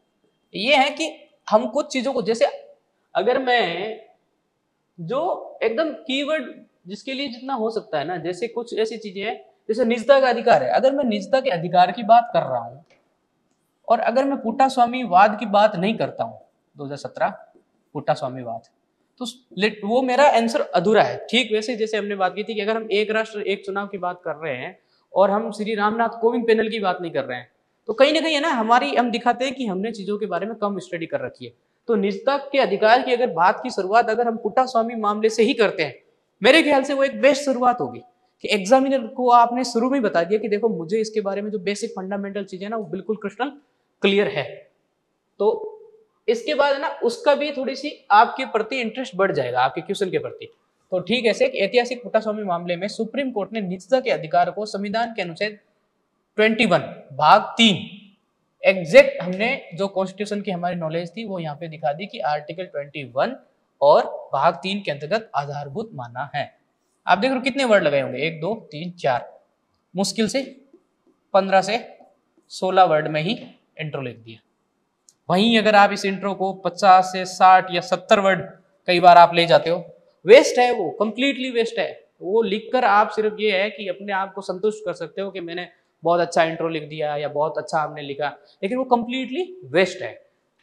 ये है कि हम कुछ चीजों को, जैसे अगर मैं जो एकदम कीवर्ड जिसके लिए जितना हो सकता है ना, जैसे कुछ ऐसी चीजें हैं जैसे निजता का अधिकार है, अगर मैं निजता के अधिकार की बात कर रहा हूं और अगर मैं पुट्टा स्वामीवाद की बात नहीं करता हूं 2017 पुट्टा स्वामीवाद, तो वो मेरा आंसर अधूरा है। ठीक वैसे जैसे हमने बात की थी कि अगर हम एक राष्ट्र एक चुनाव की बात कर रहे हैं और हम श्री रामनाथ कोविंद पैनल की बात नहीं कर रहे हैं, तो कहीं ना कहीं है ना हमारी, हम दिखाते हैं कि हमने चीजों के बारे में कम स्टडी कर रखी है। तो निजता के अधिकार की अगर बात की शुरुआत अगर हम पुट्टा स्वामी मामले से ही करते हैं, मेरे ख्याल से वो एक बेस्ट शुरुआत होगी कि एग्जामिनर को आपने शुरू में बता दिया कि देखो मुझे इसके बारे में जो बेसिक फंडामेंटल चीजें ना वो बिल्कुल क्रिस्टल क्लियर है। तो इसके बाद ना उसका भी थोड़ी सी आपके प्रति इंटरेस्ट बढ़ जाएगा आपके क्वेश्चन के प्रति। तो ठीक ऐसे ऐतिहासिक पुट्टा स्वामी मामले में सुप्रीम कोर्ट ने निजता के अधिकार को संविधान के अनुच्छेद 21 भाग 3 एग्जैक्ट हमने जो कॉन्स्टिट्यूशन की हमारी नॉलेज थी वो यहाँ पे दिखा दी कि आर्टिकल 21 और भाग 3 के अंतर्गत आधारभूत माना है। आप देख रहे हो कितने वर्ड लगाए होंगे, 1 2 3 4, मुश्किल से 15 से 16 वर्ड में ही इंट्रो लिख दिया। वहीं अगर आप इस इंट्रो को 50 से 60 या 70 वर्ड कई बार आप ले जाते हो, वेस्ट है, वो कंप्लीटली वेस्ट है। वो लिखकर आप सिर्फ ये है कि अपने आप को संतुष्ट कर सकते हो कि मैंने बहुत अच्छा इंट्रो लिख दिया या बहुत अच्छा हमने लिखा, लेकिन वो कंप्लीटली वेस्ट है।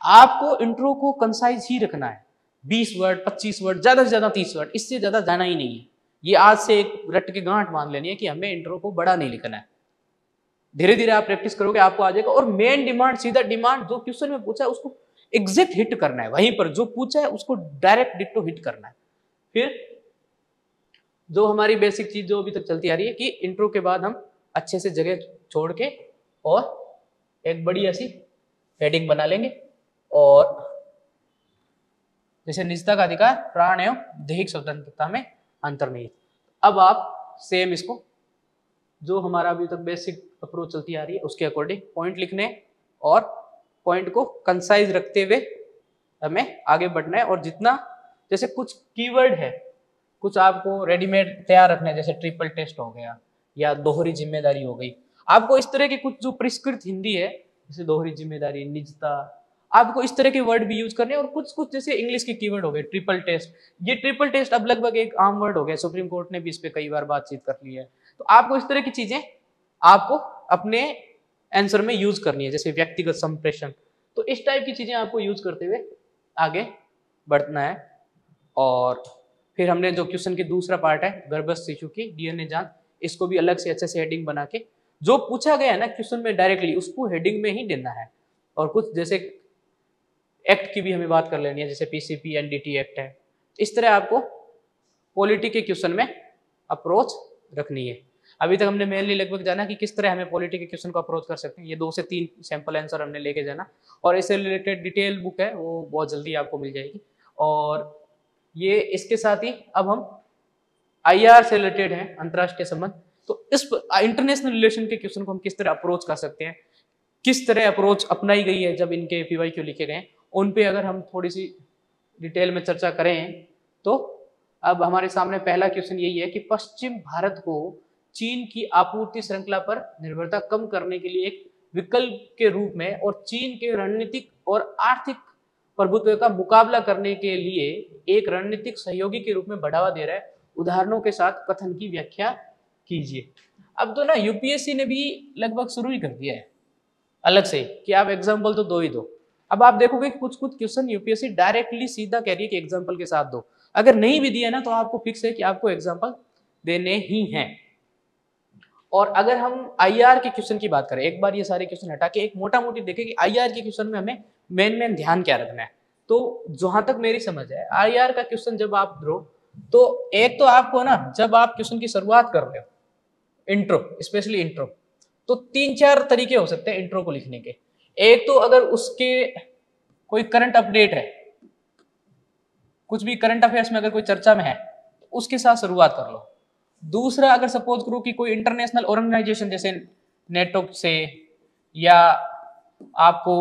आपको इंट्रो को कंसाइज ही रखना है, 20 वर्ड 25 वर्ड, ज्यादा से ज्यादा 30 वर्ड, इससे ज्यादा जाना ही नहीं है। ये आज से एक रट के गांठ मान लेनी है कि हमें इंट्रो को बड़ा नहीं लिखना है। धीरे धीरे आप प्रैक्टिस करोगे आपको आ जाएगा। और मेन डिमांड, सीधा डिमांड जो क्वेश्चन में पूछा है उसको एग्जैक्ट हिट करना है, वहीं पर जो पूछा है उसको डायरेक्ट डिट्टो हिट करना है। फिर जो हमारी बेसिक चीज जो अभी तक चलती आ रही है कि इंट्रो के बाद हम अच्छे से जगह छोड़ के और एक बड़ी ऐसी हेडिंग बना लेंगे, और जैसे निजता का अधिकार प्राण एवं दैहिक स्वतंत्रता में अंतर्निहित। अब आप सेम इसको जो हमारा अभी तक बेसिक अप्रोच चलती आ रही है उसके अकॉर्डिंग पॉइंट लिखने और पॉइंट को कंसाइज रखते हुए हमें आगे बढ़ना है। और जितना जैसे कुछ कीवर्ड है, कुछ आपको रेडीमेड तैयार रखना है, जैसे ट्रिपल टेस्ट हो गया या दोहरी जिम्मेदारी हो गई। आपको इस तरह के कुछ जो परिष्कृत हिंदी है जैसे दोहरी जिम्मेदारी, निजता, आपको इस तरह के वर्ड भी यूज करने। और कुछ कुछ जैसे इंग्लिश के कीवर्ड हो गए, ट्रिपल टेस्ट, ये ट्रिपल टेस्ट अब लगभग एक आम वर्ड हो गया, सुप्रीम कोर्ट ने भी इस पे कई बार बातचीत कर ली है। तो आपको इस तरह की चीजें आपको अपने आंसर में यूज करनी है, जैसे व्यक्तिगत संप्रेषण। तो इस टाइप की चीजें आपको यूज करते हुए आगे बढ़ना है। और फिर हमने जो क्वेश्चन की दूसरा पार्ट है गर्भस्थ शिशु की डीएनए जांच, इसको भी अलग से अच्छे से हेडिंग बना के जो पूछा गया है ना क्वेश्चन में डायरेक्टली उसको हेडिंग में ही देना है। और कुछ जैसे एक्ट की भी हमें बात कर लेनी है, जैसे पीसीपी एनडीटी एक्ट है। इस तरह आपको पॉलिटी के क्वेश्चन में अप्रोच रखनी है। अभी तक हमने मेनली लगभग जाना कि किस तरह हमें पॉलिटी के क्वेश्चन को अप्रोच कर सकते हैं, ये 2 से 3 सैंपल आंसर हमने लेके जाना। और इससे रिलेटेड डिटेल बुक है वो बहुत जल्दी आपको मिल जाएगी। और ये इसके साथ ही अब हम आईआर से रिलेटेड है, अंतर्राष्ट्रीय संबंध, तो इस इंटरनेशनल रिलेशन के क्वेश्चन को हम किस तरह अप्रोच कर सकते हैं, किस तरह अप्रोच अपनाई गई है जब इनके पीवाईक्यू लिखे गए, उन पे अगर हम थोड़ी सी डिटेल में चर्चा करें तो अब हमारे सामने पहला क्वेश्चन यही है कि पश्चिम भारत को चीन की आपूर्ति श्रृंखला पर निर्भरता कम करने के लिए एक विकल्प के रूप में और चीन के रणनीतिक और आर्थिक प्रभुत्व का मुकाबला करने के लिए एक रणनीतिक सहयोगी के रूप में बढ़ावा दे रहा है, उदाहरणों के साथ कथन की व्याख्या कीजिए। अब तो ना यूपीएससी ने भी लगभग शुरू ही कर दिया है अलग से कि आप एग्जाम्पल तो दो ही दो। अब आप देखोगे कुछ कुछ क्वेश्चन यूपीएससी डायरेक्टली सीधा कह रही है कि एग्जाम्पल के साथ दो, अगर नहीं भी दिया ना तो आपको फिक्स है कि आपको एग्जाम्पल देने ही हैं। और अगर हम आईआर के क्वेश्चन की बात करें, एक बार ये सारे क्वेश्चन हटा के एक मोटा मोटी देखें कि आईआर के क्वेश्चन में हमें मेन ध्यान क्या रखना है। तो जहां तक मेरी समझ है, आईआर का क्वेश्चन जब आप ड्रो, तो एक तो आपको ना, जब आप क्वेश्चन की शुरुआत कर रहे हो, इंट्रो, स्पेशली इंट्रो, तो 3-4 तरीके हो सकते हैं इंट्रो को लिखने के। एक तो अगर उसके कोई करंट अपडेट है, कुछ भी करंट अफेयर्स में अगर कोई चर्चा में है, तो उसके साथ शुरुआत कर लो। दूसरा, अगर सपोज करो कि कोई इंटरनेशनल ऑर्गेनाइजेशन जैसे नेटो से, या आपको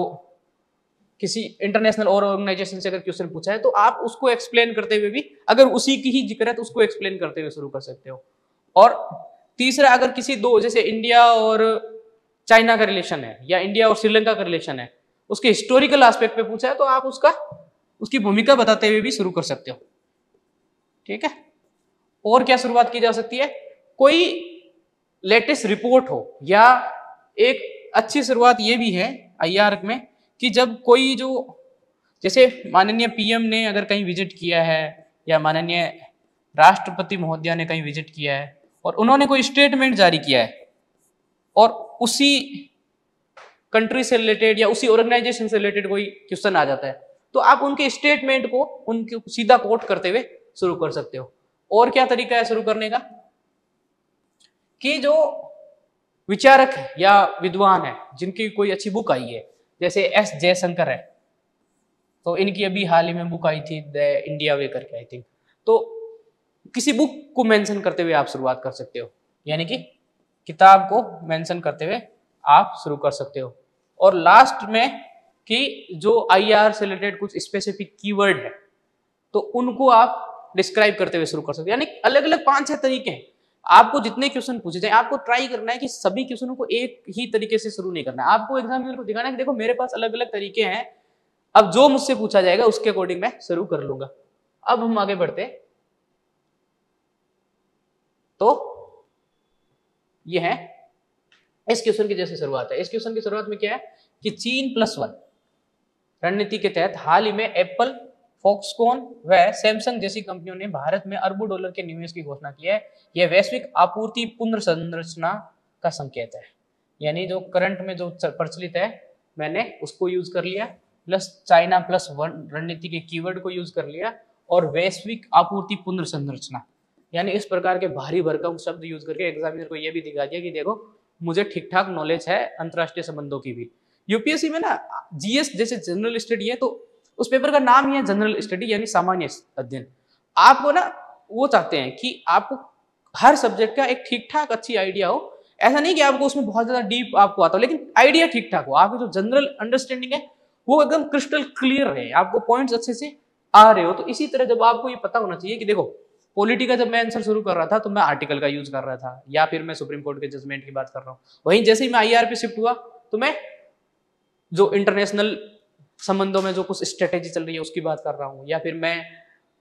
किसी इंटरनेशनल और ऑर्गेनाइजेशन से अगर क्वेश्चन पूछा है, तो आप उसको एक्सप्लेन करते हुए भी, अगर उसी की ही जिक्र है तो उसको एक्सप्लेन करते हुए शुरू कर सकते हो। और तीसरा, अगर किसी दो, जैसे इंडिया और चाइना का रिलेशन है या इंडिया और श्रीलंका का रिलेशन है, उसके हिस्टोरिकल एस्पेक्ट पे पूछा है, तो आप उसकी भूमिका बताते हुए भी शुरू कर सकते हो। ठीक है। और क्या शुरुआत की जा सकती है, कोई लेटेस्ट रिपोर्ट हो, या एक अच्छी शुरुआत ये भी है आईआर में कि जब कोई जो, जैसे माननीय पीएम ने अगर कहीं विजिट किया है, या माननीय राष्ट्रपति महोदया ने कहीं विजिट किया है और उन्होंने कोई स्टेटमेंट जारी किया है, और उसी कंट्री से रिलेटेड या उसी ऑर्गेनाइजेशन से रिलेटेड कोई क्वेश्चन आ जाता है, तो आप उनके स्टेटमेंट को उनके सीधा कोट करते हुए शुरू कर सकते हो। और क्या तरीका है शुरू करने का, कि जो विचारक है या विद्वान है, जिनकी कोई अच्छी बुक आई है, जैसे एस जयशंकर है, तो इनकी अभी हाल ही में बुक आई थी द इंडिया वे करके, आई थिंक, तो किसी बुक को मेंशन करते हुए आप शुरुआत कर सकते हो, यानी कि किताब को मेंशन करते हुए आप शुरू कर सकते हो। और लास्ट में कि जो आईआर से रिलेटेड कुछ स्पेसिफिक कीवर्ड है, तो उनको आप डिस्क्राइब करते हुए शुरू कर सकते हो। यानी अलग अलग 5-6 तरीके हैं। आपको जितने क्वेश्चन पूछे जाए, आपको ट्राई करना है कि सभी क्वेश्चनों को एक ही तरीके से शुरू नहीं करना है। आपको एग्जामिनर को दिखाना है कि देखो मेरे पास अलग अलग तरीके हैं, अब जो मुझसे पूछा जाएगा उसके अकॉर्डिंग मैं शुरू कर लूंगा। अब हम आगे बढ़ते, तो ये है इस क्वेश्चन की जैसे शुरुआत है। इस क्वेश्चन की शुरुआत में क्या है कि चीन +1 रणनीति के तहत हाल ही में एप्पल, फॉक्सकॉन व सैमसंग जैसी कंपनियों ने भारत में अरबों डॉलर के निवेश की घोषणा की है। यह वैश्विक आपूर्ति पुनर्संरचना का संकेत है। यानी जो करंट में जो प्रचलित है, मैंने उसको यूज कर लिया, प्लस चाइना +1 रणनीति के कीवर्ड को यूज कर लिया, और वैश्विक आपूर्ति पुनर्संरचना, यानी इस प्रकार के भारी भरकम शब्द यूज करके एग्जामिनर को यह भी दिखा दिया कि देखो मुझे ठीक ठाक नॉलेज है अंतरराष्ट्रीय संबंधों की भी। यूपीएससी में ना जीएस जैसे जनरल स्टडी है, तो उस पेपर का नाम ही है जनरल स्टडी, यानी सामान्य अध्ययन। आपको ना वो चाहते हैं कि आपको हर सब्जेक्ट का एक ठीक ठाक अच्छी आइडिया हो। ऐसा नहीं कि आपको उसमें बहुत ज्यादा डीप आपको आता हो, लेकिन आइडिया ठीक ठाक हो, आपकी जो जनरल अंडरस्टैंडिंग है वो एकदम क्रिस्टल क्लियर है, आपको पॉइंट्स अच्छे से आ रहे हो। तो इसी तरह जब आपको ये पता होना चाहिए कि देखो पॉलिटी का जब मैं आंसर शुरू कर रहा था तो मैं आर्टिकल का यूज कर रहा था, या फिर मैं सुप्रीम कोर्ट के जजमेंट की बात कर रहा हूँ। वहीं जैसे ही मैं आईआर पे शिफ्ट हुआ तो मैं जो इंटरनेशनल संबंधों में जो कुछ स्ट्रेटेजी चल रही है उसकी बात कर रहा हूँ, या फिर मैं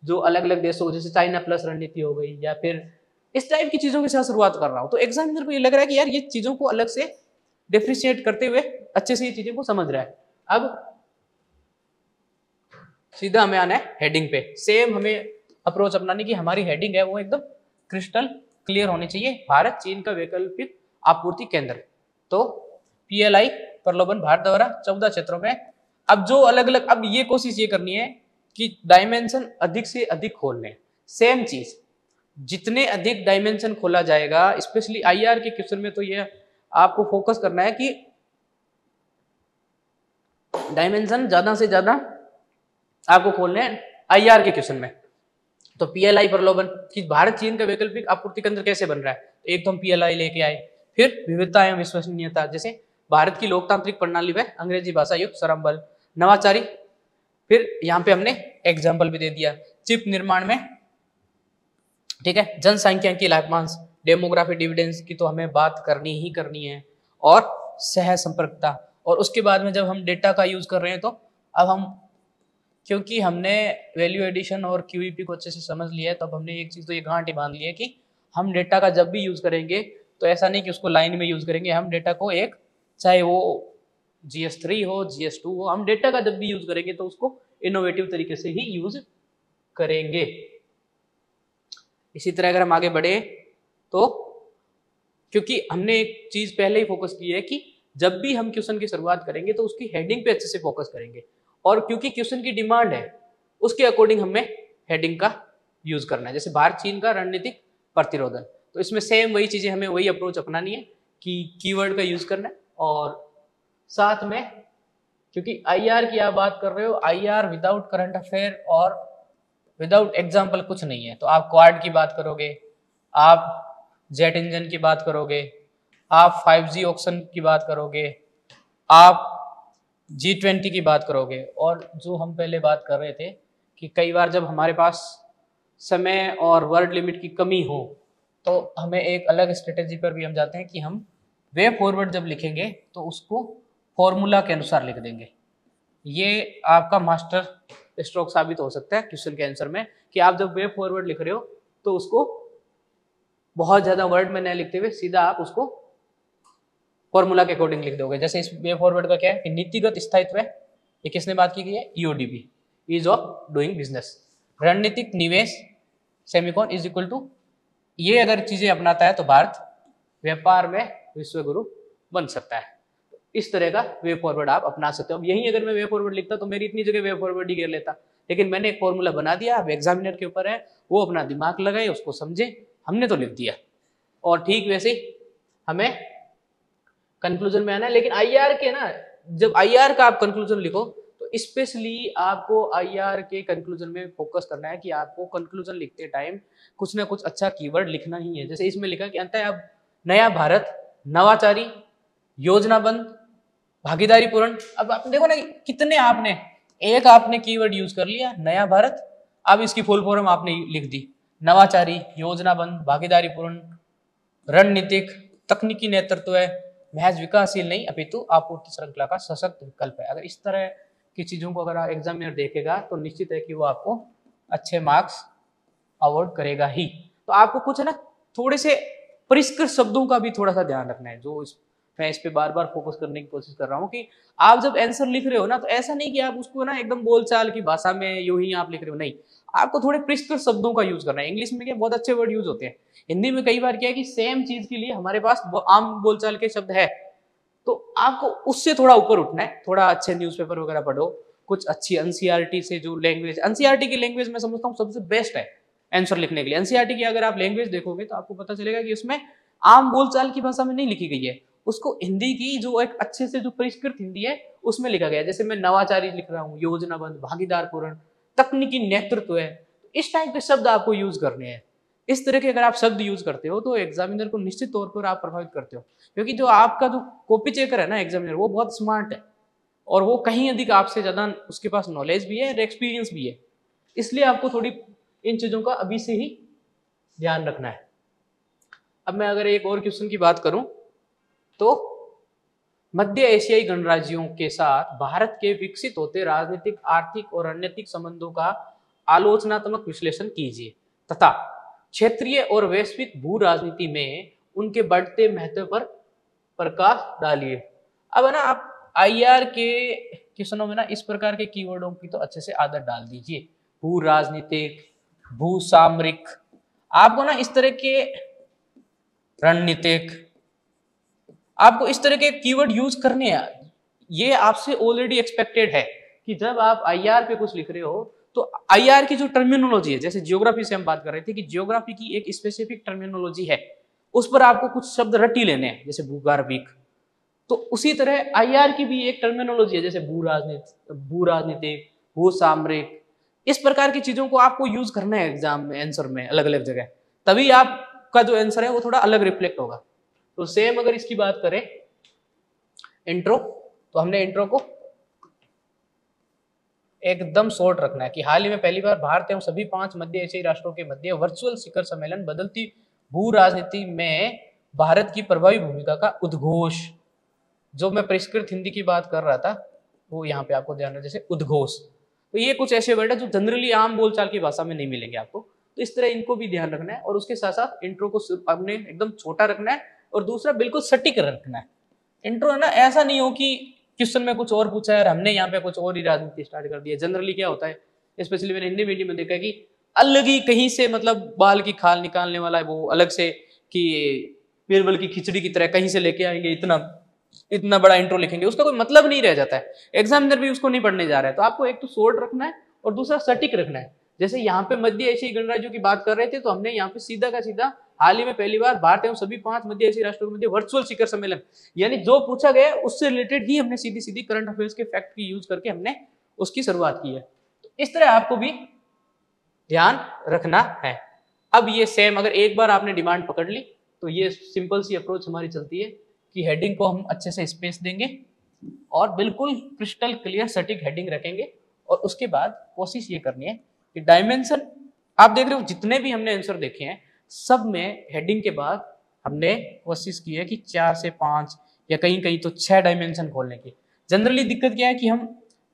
जो अलग अलग देशों जैसे चाइना + रणनीति हो गई, या फिर इस टाइप की चीजों के साथ शुरुआत कर रहा हूँ। तो एग्जामिनर को ये लग रहा है कि यार ये चीजों को अलग से डिफ्रेंशिएट करते हुए अच्छे से ये चीजों को समझ रहा है। अब सीधा हमें आना है हेडिंग पे। सेम हमें अप्रोच अपनाने की, हमारी हेडिंग है वो एकदम क्रिस्टल क्लियर होनी चाहिए, भारत चीन का वैकल्पिक आपूर्ति केंद्र। तो पीएलआई प्रलोभन भारत द्वारा 14 क्षेत्रों में। अब जो अलग अलग, अब ये कोशिश ये करनी है कि डायमेंशन अधिक से अधिक खोलने। सेम चीज, जितने अधिक डायमेंशन खोला जाएगा, स्पेशली आईआर के क्वेश्चन में, तो ये आपको फोकस करना है कि डायमेंशन ज्यादा से ज्यादा आपको खोलने हैं आईआर के क्वेश्चन में। तो पीएलआई प्रलोभन कि भारत चीन का वैकल्पिक आपूर्ति केंद्र कैसे बन रहा है, तो एक तो हम पीएलआई लेके आए। फिर विविधता एवं विश्वसनीयता, जैसे भारत की लोकतांत्रिक प्रणाली व अंग्रेजी भाषा युक्त श्रम बल, नवाचारी। फिर यहाँ पे हमने एग्जाम्पल भी दे दिया, चिप निर्माण में, ठीक है, जनसंख्या लाभांश, डेमोग्राफी डिविडेंस की तो हमें बात करनी ही करनी है, और सह संपर्कता। और उसके बाद में जब हम डेटा का यूज कर रहे हैं, तो अब हम, क्योंकि हमने वैल्यू एडिशन और क्यूईपी को अच्छे से समझ लिया है, तो अब हमने एक चीज तो ये गांठ ही बांध ली है कि हम डेटा का जब भी यूज करेंगे तो ऐसा नहीं कि उसको लाइन में यूज करेंगे, हम डेटा को एक, चाहे वो GS3 हो, GS2 हो, हम डेटा का जब भी यूज करेंगे तो उसको इनोवेटिव तरीके से ही यूज करेंगे। इसी तरह अगर हम आगे बढ़े तो क्योंकि हमने एक चीज पहले ही फोकस की है कि जब भी हम क्वेश्चन की शुरुआत करेंगे तो उसकी हेडिंग पे अच्छे से फोकस करेंगे, और क्योंकि क्वेश्चन की डिमांड है उसके अकॉर्डिंग हमें हेडिंग का यूज करना है। जैसे भारत चीन का रणनीतिक प्रतिरोधन, तो इसमें सेम वही चीजें, हमें वही अप्रोच अपनानी है कि कीवर्ड का यूज करना है। और साथ में क्योंकि आईआर की आप बात कर रहे हो, आईआर विदाउट करंट अफेयर और विदाउट एग्जाम्पल कुछ नहीं है। तो आप क्वाड की बात करोगे, आप जेट इंजन की बात करोगे, आप 5G ऑक्शन की बात करोगे, आप G20 की बात करोगे, और जो हम पहले बात कर रहे थे कि कई बार जब हमारे पास समय और वर्ड लिमिट की कमी हो तो हमें एक अलग स्ट्रेटेजी पर भी हम जाते हैं कि हम वे फॉरवर्ड जब लिखेंगे तो उसको फॉर्मूला के अनुसार लिख देंगे। ये आपका मास्टर स्ट्रोक साबित हो सकता है क्वेश्चन के आंसर में, कि आप जब वे फॉरवर्ड लिख रहे हो तो उसको बहुत ज्यादा वर्ड में न लिखते हुए सीधा आप उसको फॉर्मूला के अकॉर्डिंग लिख दोगे। जैसे इस वे फॉरवर्ड का क्या है कि नीतिगत स्थायित्व है, ये किसने बात की गई है, EODB, ease of doing business. रणनीतिक निवेश सेमिकॉन इज इक्वल टू, ये अगर चीजें अपनाता है तो भारत व्यापार में विश्व गुरु बन सकता है। इस तरह का वे फॉरवर्ड आप अपना सकते हो। अब यही अगर मैं वे फॉरवर्ड लिखता तो मेरी इतनी जगह वे फॉरवर्ड ही घेर लेता, लेकिन मैंने एक फॉर्मूला बना दिया। अब एग्जामिनर के ऊपर है, वो अपना दिमाग लगाए, उसको समझे, हमने तो लिख दिया। और ठीक वैसे ही हमें कंक्लूजन में आना है। लेकिन आईआर के ना, जब आईआर का आप कंक्लूजन लिखो तो स्पेशली आपको आईआर के कंक्लूजन में फोकस करना है कि आपको कंक्लूजन लिखते टाइम कुछ ना कुछ अच्छा कीवर्ड लिखना ही है। जैसे इसमें लिखा कि अंततः अब नया भारत, नवाचारी, योजनाबंद, भागीदारीपूर्ण। अब आप देखो ना कितने आपने, एक आपने कीवर्ड यूज कर लिया नया भारत, अब इसकी फुल फॉर्म आपने लिख दी, नवाचारी, योजनाबंद, भागीदारीपूर्ण, रणनीतिक, तकनीकी नेतृत्व है, महज विकासशील नहीं अपितु आपूर्ति श्रृंखला का सशक्त विकल्प है। अगर इस तरह की चीजों को अगर एग्जामिनर देखेगा तो निश्चित है कि वो आपको अच्छे मार्क्स अवॉर्ड करेगा ही। तो आपको कुछ है ना, थोड़े से परिष्कृत शब्दों का भी थोड़ा सा ध्यान रखना है। मैं इस पे बार बार फोकस करने की कोशिश कर रहा हूँ कि आप जब आंसर लिख रहे हो ना, तो ऐसा नहीं कि आप उसको ना एकदम बोलचाल की भाषा में यूं ही आप लिख रहे हो, नहीं, आपको थोड़े परिष्कृत शब्दों का यूज करना है। इंग्लिश में क्या बहुत अच्छे वर्ड यूज होते हैं, हिंदी में कई बार क्या है कि सेम चीज के लिए हमारे पास आम बोलचाल के शब्द है, तो आपको उससे थोड़ा ऊपर उठना है। थोड़ा अच्छे न्यूज़पेपर वगैरह पढ़ो, कुछ अच्छी एनसीईआरटी से जो लैंग्वेज, एनसीईआरटी की लैंग्वेज मैं समझता हूँ सबसे बेस्ट है आंसर लिखने के लिए। एनसीईआरटी की अगर आप लैंग्वेज देखोगे तो आपको पता चलेगा कि उसमें आम बोलचाल की भाषा में नहीं लिखी गई है, उसको हिंदी की जो एक अच्छे से जो परिष्कृत हिंदी है उसमें लिखा गया है। जैसे मैं नवाचारी लिख रहा हूँ, योजनाबंद, भागीदारपूर्ण, तकनीकी नेतृत्व है, इस टाइप के शब्द आपको यूज करने हैं। इस तरह के अगर आप शब्द यूज करते हो तो एग्जामिनर को निश्चित तौर पर आप प्रभावित करते हो, क्योंकि जो आपका जो कॉपी चेकर है ना एग्जामिनर, वो बहुत स्मार्ट है और वो कहीं अधिक आपसे ज्यादा उसके पास नॉलेज भी है और एक्सपीरियंस भी है। इसलिए आपको थोड़ी इन चीजों का अभी से ही ध्यान रखना है। अब मैं अगर एक और क्वेश्चन की बात करूं तो मध्य एशियाई गणराज्यों के साथ भारत के विकसित होते राजनीतिक, आर्थिक और रणनीतिक संबंधों का आलोचनात्मक विश्लेषण कीजिए तथा क्षेत्रीय और वैश्विक भू राजनीति में उनके बढ़ते महत्व पर प्रकाश डालिए। अब है ना, आप आईआर के क्वेश्चनों में ना इस प्रकार के कीवर्डों की तो अच्छे से आदत डाल दीजिए, भू राजनीतिक, भू सामरिक, आपको ना इस तरह के रणनीतिक, आपको इस तरह के कीवर्ड यूज करने हैं। ये आपसे ऑलरेडी एक्सपेक्टेड है कि जब आप आईआर पे कुछ लिख रहे हो तो आईआर की जो टर्मिनोलॉजी है, जैसे जियोग्राफी से हम बात कर रहे थे कि जियोग्राफी की एक स्पेसिफिक टर्मिनोलॉजी है, उस पर आपको कुछ शब्द रट ही लेने हैं, जैसे भूगार्भिक। तो उसी तरह आईआर की भी एक टर्मिनोलॉजी है, जैसे भू राजनीतिक, भू सामरिक, इस प्रकार की चीजों को आपको यूज करना है एग्जाम में, आंसर में अलग अलग जगह, तभी आपका जो आंसर है वो थोड़ा अलग रिफ्लेक्ट होगा। तो सेम अगर इसकी बात करें इंट्रो, तो हमने इंट्रो को एकदम शॉर्ट रखना है कि हाल ही में पहली बार भारत एवं सभी 5 मध्य एशियाई राष्ट्रों के मध्य वर्चुअल शिखर सम्मेलन बदलती भू राजनीति में भारत की प्रभावी भूमिका का उद्घोष, जो मैं परिष्कृत हिंदी की बात कर रहा था वो यहाँ पे आपको ध्यान रखना, जैसे उद्घोष। तो ये कुछ ऐसे वर्ड है जो जनरली आम बोलचाल की भाषा में नहीं मिलेंगे आपको, तो इस तरह इनको भी ध्यान रखना है। और उसके साथ साथ इंट्रो को आपने एकदम छोटा रखना है और दूसरा बिल्कुल सटीक रखना है। इंट्रो है ना, ऐसा नहीं हो कि क्वेश्चन में कुछ और पूछा है और हमने यहाँ पे कुछ और ही राजनीति स्टार्ट कर दी है। जनरली क्या होता है, स्पेशली मैंने हिंदी मीडियम में देखा है कि अलग ही कहीं से मतलब बाल की खाल निकालने वाला है वो अलग से कि बीरबल की खिचड़ी की तरह कहीं से लेके आएंगे, इतना बड़ा इंट्रो लिखेंगे, उसका कोई मतलब नहीं रह जाता है। एग्जामिनर भी उसको नहीं पढ़ने जा रहा है। तो आपको एक तो शॉर्ट रखना है और दूसरा सटीक रखना है। जैसे यहाँ पे मध्य एशियाई गणराज्यों की बात कर रहे थे, तो हमने यहाँ पे सीधा का सीधा हाल ही में पहली बार भारत एवं सभी 5 मध्य एशियाई राष्ट्रों के मध्य वर्चुअल शिखर सम्मेलन, यानी जो पूछा गया उससे रिलेटेड ही हमने सीधी सीधी करंट अफेयर्स के फैक्ट की यूज करके हमने उसकी शुरुआत की है। तो इस तरह आपको भी ध्यान रखना है। अब ये सेम अगर एक बार आपने डिमांड पकड़ ली तो ये सिंपल सी अप्रोच हमारी चलती है कि हेडिंग को हम अच्छे से स्पेस देंगे और बिल्कुल क्रिस्टल क्लियर सटीक हेडिंग रखेंगे, और उसके बाद कोशिश ये करनी है कि डायमेंशन, आप देख रहे हो जितने भी हमने आंसर देखे हैं सब में हेडिंग के बाद हमने कोशिश की है कि 4 से 5 या कहीं कहीं तो 6 डायमेंशन खोलने की। जनरली दिक्कत क्या है कि हम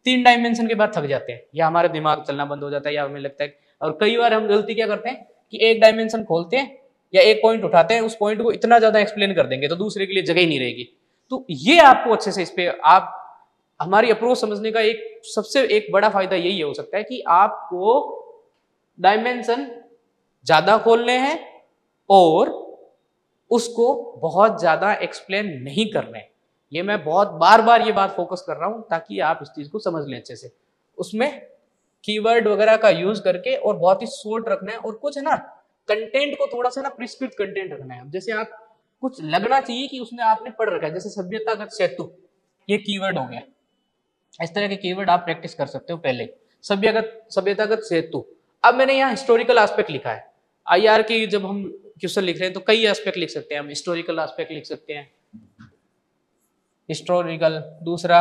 3 डायमेंशन के बाद थक जाते हैं या हमारा दिमाग चलना बंद हो जाता है, या हमें लगता है, और कई बार हम गलती क्या करते हैं कि एक डायमेंशन खोलते हैं या एक पॉइंट उठाते हैं, उस पॉइंट को इतना ज्यादा एक्सप्लेन कर देंगे तो दूसरे के लिए जगह ही नहीं रहेगी। तो ये आपको अच्छे से इस पे आप हमारी अप्रोच समझने का एक सबसे एक बड़ा फायदा यही हो सकता है कि आपको डायमेंशन ज्यादा खोलने हैं और उसको बहुत ज्यादा एक्सप्लेन नहीं करना है। ये मैं बहुत बार बार ये बात फोकस कर रहा हूं ताकि आप इस चीज को समझ लें अच्छे से। उसमें कीवर्ड वगैरह का यूज करके और बहुत ही शॉर्ट रखना है, और कुछ है ना कंटेंट को थोड़ा सा ना प्रिस्क्रिप्ट कंटेंट रखना है। जैसे आप कुछ लगना चाहिए कि उसमें आपने पढ़ रखा है, जैसे सभ्यतागत सेतु, ये कीवर्ड हो गया। इस तरह के कीवर्ड आप प्रैक्टिस कर सकते हो पहले। सभ्यतागत सेतु। अब मैंने यहाँ हिस्टोरिकल एस्पेक्ट लिखा है। आईआर की जब हम क्वेश्चन लिख रहे हैं तो कई एस्पेक्ट लिख सकते हैं हम। हिस्टोरिकल एस्पेक्ट लिख सकते हैं, हिस्टोरिकल। दूसरा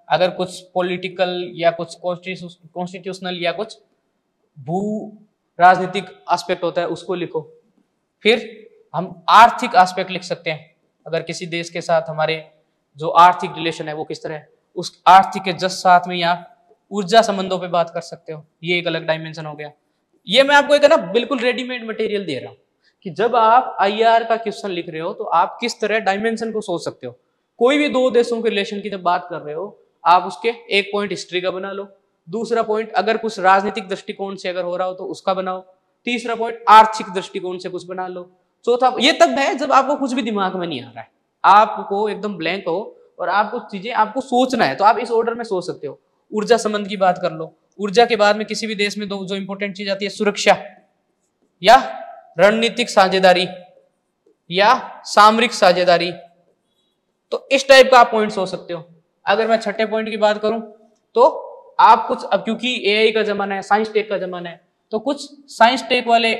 अगर कुछ पॉलिटिकल या कुछ कॉन्स्टिट्यूशनल या कुछ भू राजनीतिक एस्पेक्ट होता है उसको लिखो। फिर हम आर्थिक एस्पेक्ट लिख सकते हैं, अगर किसी देश के साथ हमारे जो आर्थिक रिलेशन है वो किस तरह है, उस आर्थिक के जस्ट साथ में या ऊर्जा संबंधों पे बात कर सकते हो, ये एक अलग डायमेंशन हो गया। ये मैं आपको एक ना बिल्कुल रेडीमेड मटेरियल दे रहा हूँ कि जब आप आईआर का क्वेश्चन लिख रहे हो तो आप किस तरह डायमेंशन को सोच सकते हो। कोई भी 2 देशों के रिलेशन की जब बात कर रहे हो आप उसके एक पॉइंट हिस्ट्री का बना लो, दूसरा पॉइंट अगर कुछ राजनीतिक दृष्टिकोण से अगर हो रहा हो तो उसका बनाओ, तीसरा पॉइंट आर्थिक दृष्टिकोण से कुछ बना लो, चौथा। ये तब है जब आपको कुछ भी दिमाग में नहीं आ रहा है, आपको एकदम ब्लैंक हो और आपको चीजें आपको सोचना है, तो आप इस ऑर्डर में सोच सकते हो। ऊर्जा संबंध की बात कर लो, ऊर्जा के बाद में किसी भी देश में जो इंपॉर्टेंट चीज आती है सुरक्षा या रणनीतिक साझेदारी या सामरिक साझेदारी, तो इस टाइप का आप पॉइंट सोच सकते हो। अगर मैं छठे पॉइंट की बात करूं तो आप कुछ, अब क्योंकि एआई का जमाना है, साइंस टेक का जमाना है, तो कुछ साइंस टेक वाले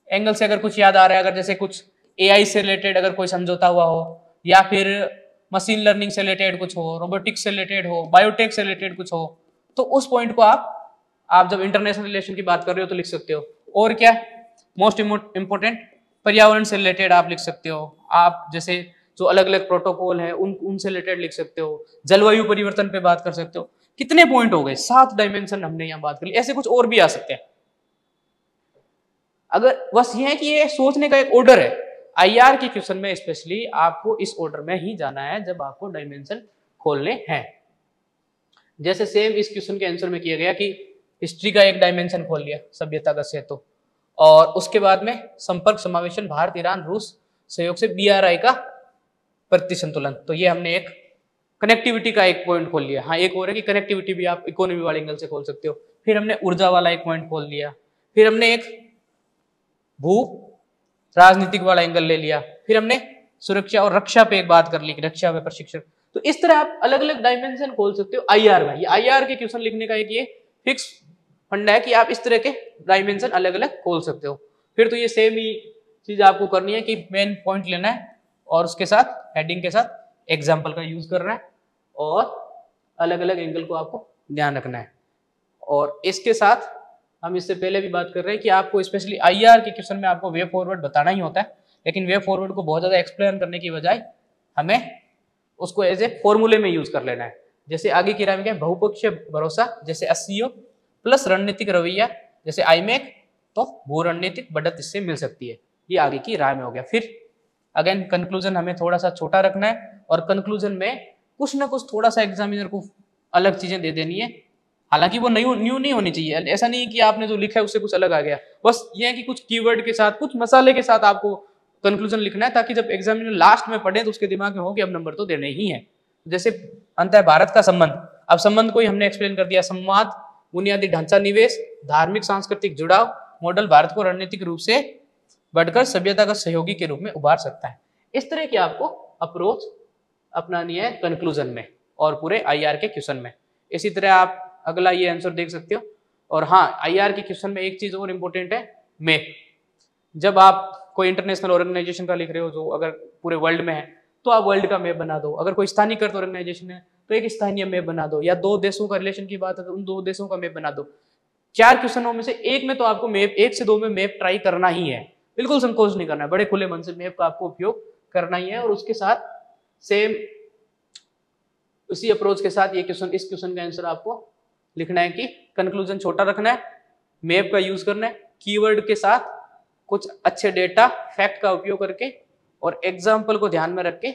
एंगल से अगर कुछ याद आ रहा है, अगर जैसे कुछ एआई से रिलेटेड अगर कोई समझौता हुआ हो, या फिर मशीन लर्निंग से रिलेटेड कुछ हो, रोबोटिक्स से रिलेटेड हो, बायोटेक से रिलेटेड कुछ हो, तो उस पॉइंट को आप जब इंटरनेशनल रिलेशन की बात कर रहे हो तो लिख सकते हो। और क्या मोस्ट इंपोर्टेंट पर्यावरण से रिलेटेड आप लिख सकते हो। आप जैसे जो अलग अलग प्रोटोकॉल है उनसे रिलेटेड लिख सकते हो। जलवायु परिवर्तन पे बात कर सकते हो। कितने पॉइंट हो गए, 7 डायमेंशन हमने यहाँ बात कर ली। ऐसे कुछ और भी आ सकते हैं। अगर बस ये है कि ये सोचने का एक ऑर्डर है। आईआर के क्वेश्चन में स्पेशली आपको इस ऑर्डर में ही जाना है जब आपको डायमेंशन खोलने हैं। जैसे सेम इस क्वेश्चन के आंसर में किया गया कि हिस्ट्री का एक डायमेंशन खोल लिया, सभ्यतागत सेतु, और उसके बाद में संपर्क समावेशन भारत ईरान रूस सहयोग से BRI का प्रतिसंतुलन, तो ये हमने एक कनेक्टिविटी का एक पॉइंट खोल लिया। हाँ, एक और है कि कनेक्टिविटी भी आप इकोनॉमी वाले एंगल से खोल सकते हो। फिर हमने ऊर्जा वाला एक पॉइंट खोल लिया, फिर हमने एक भू राजनीतिक वाला एंगल ले लिया, फिर हमने सुरक्षा और रक्षा पे एक बात कर ली, रक्षा व प्रशिक्षण। तो इस तरह आप अलग अलग डायमेंशन खोल सकते हो आईआर में। ये आईआर के क्वेश्चन लिखने का एक ये फिक्स फंडा है कि आप इस तरह के डायमेंशन अलग अलग खोल सकते हो। फिर तो ये सेम ही चीज आपको करनी है कि मेन पॉइंट लेना है और उसके साथ हेडिंग के साथ एग्जाम्पल का यूज करना है और अलग अलग एंगल को आपको ध्यान रखना है। और इसके साथ हम इससे पहले भी बात कर रहे हैं कि आपको स्पेशली आईआर के क्वेश्चन में आपको वे फॉरवर्ड बताना ही होता है, लेकिन वे फॉरवर्ड को बहुत ज़्यादा एक्सप्लेन करने की बजाय हमें उसको एज ए फॉर्मूले में यूज कर लेना है। जैसे आगे की राय में क्या है, बहुपक्षीय भरोसा जैसे SCO प्लस रणनीतिक रवैया जैसे IMEC, तो भू रणनीतिक बढ़त इससे मिल सकती है। ये आगे की राय में हो गया। फिर अगेन कंक्लूजन हमें थोड़ा सा छोटा रखना है और कंक्लूजन में कुछ ना कुछ थोड़ा सा एग्जामिनर को अलग चीजें दे देनी है। हालांकि वो न्यू नहीं होनी चाहिए, ऐसा नहीं कि आपने जो लिखा है उससे कुछ अलग आ गया। बस ये है कि कुछ कीवर्ड के साथ, कुछ मसाले के साथ आपको कंक्लूजन लिखना है, ताकि जब एग्जामिनर लास्ट में पढ़े तो उसके दिमाग में हो कि अब नंबर तो देने ही है। जैसे अंत है भारत का संबंध, अब संबंध को ही हमने एक्सप्लेन कर दिया, संवाद, बुनियादी ढांचा निवेश, धार्मिक सांस्कृतिक जुड़ाव, मॉडल भारत को रणनीतिक रूप से बढ़कर सभ्यता का सहयोगी के रूप में उभार सकता है। इस तरह की आपको अप्रोच अपनानी है कंक्लूजन में और पूरे आईआर के क्वेश्चन में। इसी तरह आप अगला ये आंसर देख सकते हो। और हाँ, आईआर के क्वेश्चन में एक चीज और इम्पोर्टेंट है, मैप। जब आप कोई इंटरनेशनल ऑर्गेनाइजेशन का लिख रहे हो जो अगर पूरे वर्ल्ड में है तो आप वर्ल्ड का मैप बना दो, अगर कोई स्थानीयकृत ऑर्गेनाइजेशन है तो एक स्थानीय मैप बना दो, या दो देशों का रिलेशन की बात है तो उन दो देशों का मैप बना दो। 4 क्वेश्चनों में से एक में तो आपको मैप, 1 से 2 में मैप ट्राई करना ही है, बिल्कुल संकोच नहीं करना है, बड़े खुले मन से मैप का आपको उपयोग करना ही है। और उसके साथ सेम उसी अप्रोच के साथ ये क्वेश्चन, इस क्वेश्चन का आंसर आपको लिखना है कि कंक्लूजन छोटा रखना है, मैप का यूज करना है, कीवर्ड के साथ कुछ अच्छे डेटा फैक्ट का उपयोग करके और एग्जाम्पल को ध्यान में रख के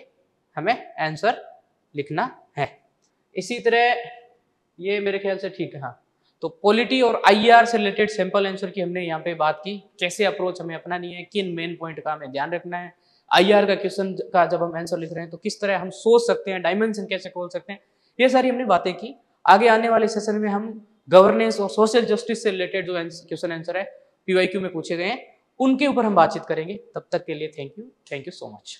हमें आंसर लिखना है। इसी तरह ये मेरे ख्याल से ठीक है। हाँ, तो पॉलिटी और आईआर से रिलेटेड सिंपल आंसर की हमने यहाँ पे बात की, कैसे अप्रोच हमें अपनानी है, किन मेन पॉइंट का हमें ध्यान रखना है, आईआर का क्वेश्चन का जब हम आंसर लिख रहे हैं तो किस तरह हम सोच सकते हैं, डायमेंशन कैसे खोल सकते हैं, ये सारी हमने बातें की। आगे आने वाले सेशन में हम गवर्नेंस और सोशल जस्टिस से रिलेटेड जो क्वेश्चन आंसर है पीवाईक्यू में पूछे गए हैं उनके ऊपर हम बातचीत करेंगे। तब तक के लिए थैंक यू सो मच।